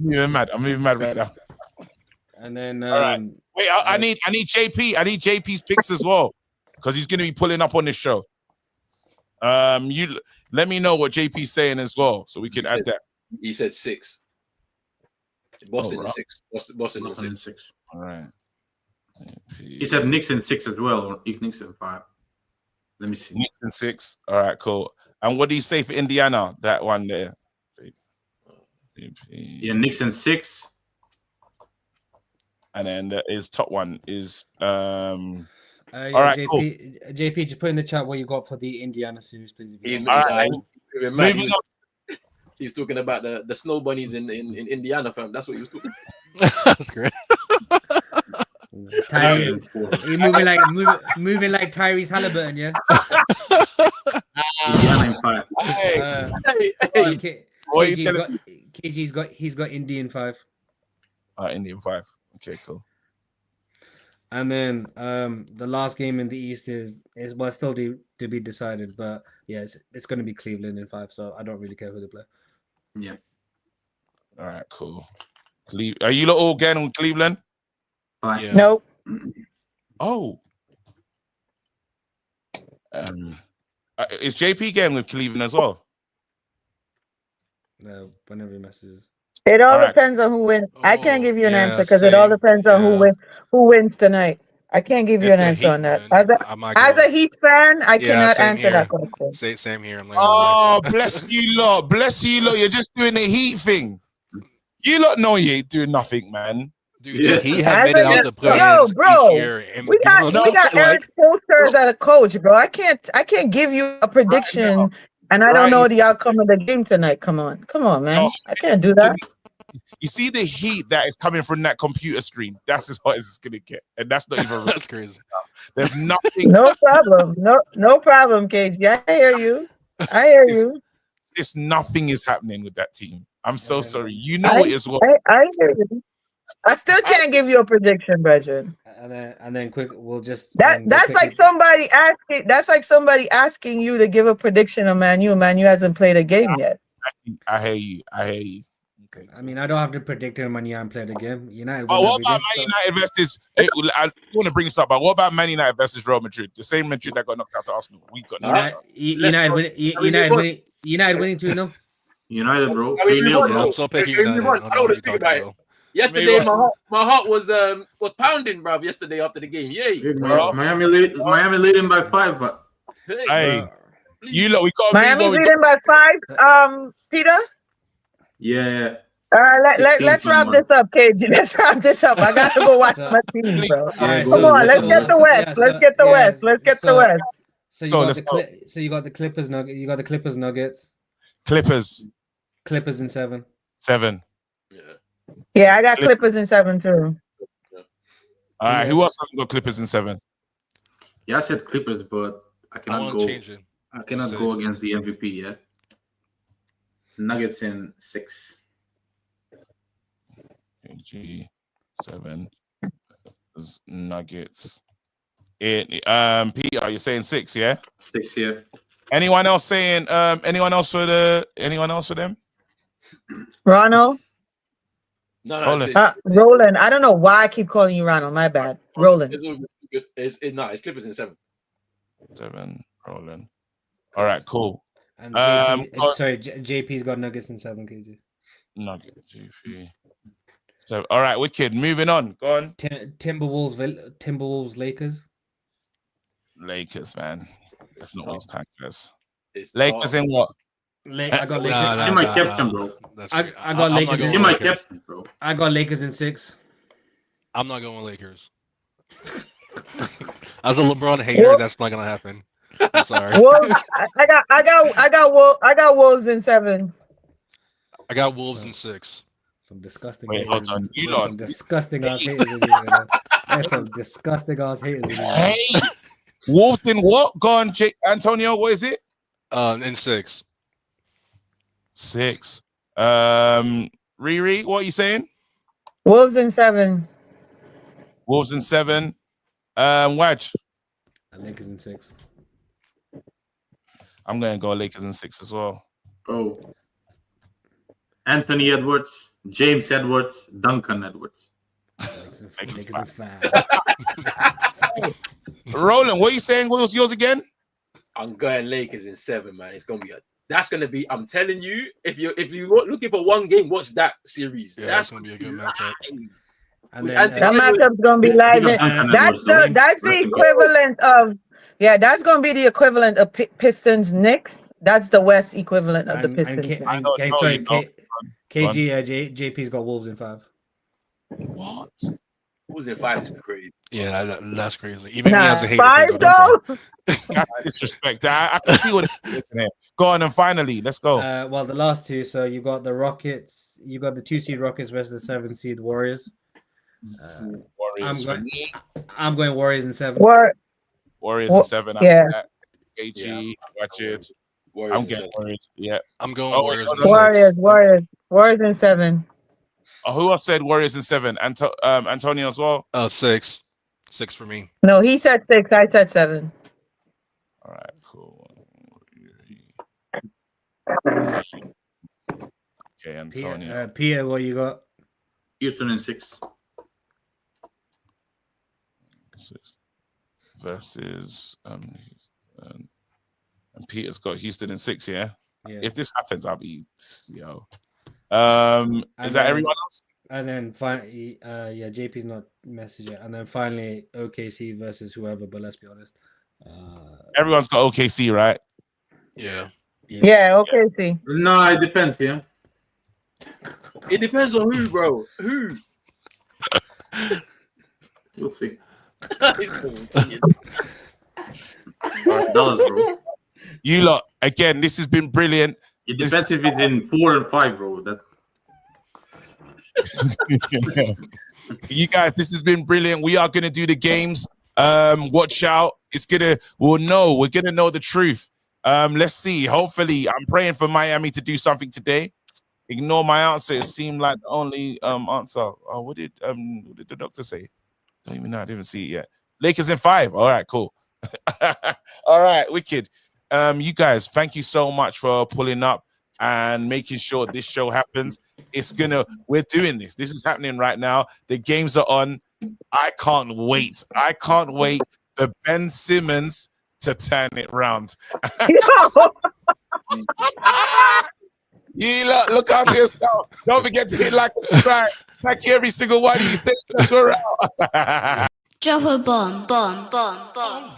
even mad right now. And then all right. Wait, I need JP. I need JP's picks as well, because he's gonna be pulling up on this show. You let me know what JP's saying as well, so we can add that. He said 6. Boston in 6. Boston in 6. All right. He said Knicks in 6 as well, or Knicks in 5. Let me see. Knicks in 6. All right, cool. And what do you say for Indiana? That one there. Yeah, Knicks in 6. And then his top one is all right, JP, cool. JP, just put in the chat what you got for the Indiana series, please. Moving on. He was talking about the snow bunnies in Indiana, fam. That's what he was talking about. That's great. He moving like Tyrese Halliburton, yeah. Indiana in 5. He's got Indian 5. Indian 5. Okay, cool. And then the last game in the East is still to be decided, but yeah, it's going to be Cleveland in 5. So I don't really care who they play. Yeah. All right, cool. Are you lot all getting on Cleveland? Yeah. Nope. Oh. Is JP getting with Cleveland as well? No, whenever he messages. It all depends on who wins. I can't give you an answer because it all depends on who wins tonight. I can't give you an answer on that. As a Heat fan, I cannot answer that question. Same here. Oh, bless you lot. Bless you lot. You're just doing the Heat thing. You lot know you ain't doing nothing, man. Dude, he has made it out the playoffs. Yo, bro, we got like, Eric Spoelstra as a coach, bro. I can't give you a prediction, and I don't know the outcome of the game tonight. Come on, man. No, I can't do that. You see the heat that is coming from that computer screen. That's as hot as it's gonna get, and that's not even. That's crazy. There's nothing. No problem. No problem, KG. I hear you. It's nothing is happening with that team. I'm so sorry. You know it as well. I hear you. I still can't give you a prediction, Brethren. And then quick, we'll just that's like somebody asking. That's like somebody asking you to give a prediction on Man U. Man U hasn't played a game yet. I hear you. Okay. I mean, I don't have to predict him when you haven't played a game. United. But what about Man United versus? I want to bring this up, but what about Man United versus Real Madrid? The same Madrid that got knocked out to Arsenal. We got knocked out. United winning 2-0. United, bro. 3-0. I'm so picking United. I don't want to speak about it. Yesterday, my heart was pounding, bruv. Yesterday after the game, Miami leading by 5, but hey, you look, we got Miami's leading by 5. Peter. Yeah. Let's wrap this up, KG. Let's wrap this up. I got to go watch my team, bro. Come on, let's get the West. Let's get the West. Let's get the West. So you got the Clippers Nuggets. You got the Clippers Nuggets. Clippers in 7. 7. Yeah, I got Clippers in 7 too. All right, who else hasn't got Clippers in 7? Yeah, I said Clippers, but I cannot go. I cannot go against the MVP yet. Nuggets in 6. KG 7. Nuggets. Peter, you're saying 6, yeah? 6, yeah. Anyone else saying? Anyone else for them? Ronald. No, Roland. I don't know why I keep calling you Ronald. My bad. Roland. It's Clippers in 7. 7, Roland. All right, cool. And JP's got Nuggets in 7, KG. Nuggets, JP. So, all right, wicked. Moving on. Go on. Timberwolves, Lakers, man. That's not waste time, guys. Lakers in what? I got Lakers. See my captain, bro. I got Lakers. See my captain, bro. I got Lakers in 6. I'm not going Lakers. As a LeBron hater, that's not gonna happen. I'm sorry. I got Wolves in 7. I got Wolves in 6. Some disgusting. Wait, hold on. Some disgusting ass haters in here. There's some disgusting ass haters in here. Hey, Wolves in what? Go on, Antonio. What is it? In 6. 6. Riri, what are you saying? Wolves in 7. Wolves in 7. Wedge. Lakers in 6. I'm gonna go Lakers in 6 as well. Oh. Anthony Edwards, James Edwards, Duncan Edwards. Lakers in 5. Roland, what are you saying? What was yours again? I'm going Lakers in 7, man. It's gonna be I'm telling you, if you're looking for one game, watch that series. Yeah, that's gonna be a good matchup. And then, that matchup's gonna be live. That's the equivalent of that's gonna be the equivalent of Pistons Knicks. That's the West equivalent of the Pistons. JP's got Wolves in 5. What? Wolves in 5 is crazy. Yeah, that's crazy. Even me as a hater. 5 though. That's disrespect. I can see what it is in here. Go on, and finally, let's go. Well, the last two. So you got the Rockets. You got the 2-seed Rockets versus the 7-seed Warriors. Warriors. I'm going Warriors in 7. Warriors in 7. Yeah. KG, watch it. Warriors I'm getting Warriors. Yeah. I'm going Warriors in 7. Oh, who else said Warriors in 7? Antonio as well. 6. 6 for me. No, he said 6. I said 7. All right, cool. Okay, Antonio. Peter, what you got? Houston in 6. 6 versus and Peter's got Houston in 6. Yeah. If this happens, I'll be Is that everyone else? And then finally, JP's not messaged yet. And then finally, OKC versus whoever. But let's be honest, everyone's got OKC, right? Yeah. Yeah, OKC. No, it depends. Yeah. It depends on who, bro. Who? We'll see. Bro. You lot, again, this has been brilliant. It depends if it's in 4 and 5, bro. You guys, this has been brilliant. We are gonna do the games. Watch out. We're gonna know the truth. Let's see. Hopefully, I'm praying for Miami to do something today. Ignore my answer. It seemed like the only answer. Oh, what did the doctor say? Don't even know. I didn't see it yet. Lakers in 5. All right, cool. All right, wicked. You guys, thank you so much for pulling up and making sure this show happens. We're doing this. This is happening right now. The games are on. I can't wait. I can't wait for Ben Simmons to turn it round. You look after yourself. Don't forget to hit like and subscribe. Thank you, every single one of you. Stay blessed. We're out. Drop a bomb, bomb, bomb, bomb.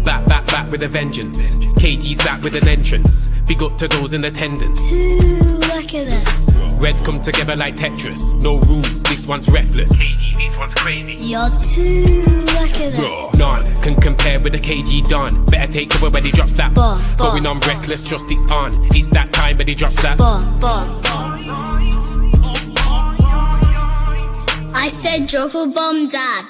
Back with a vengeance. KT's back with an entrance. Big up to those in attendance. Ooh, look at this. Reds come together like Tetris. No rules, this one's reckless. KT, this one's crazy. You're too look at this. None can compare with the KG Don. Better take cover when he drops that. Bomb, bomb. Going on reckless, just it's on. It's that time when he drops that. Bomb, bomb, bomb. I said drop a bomb, Dad.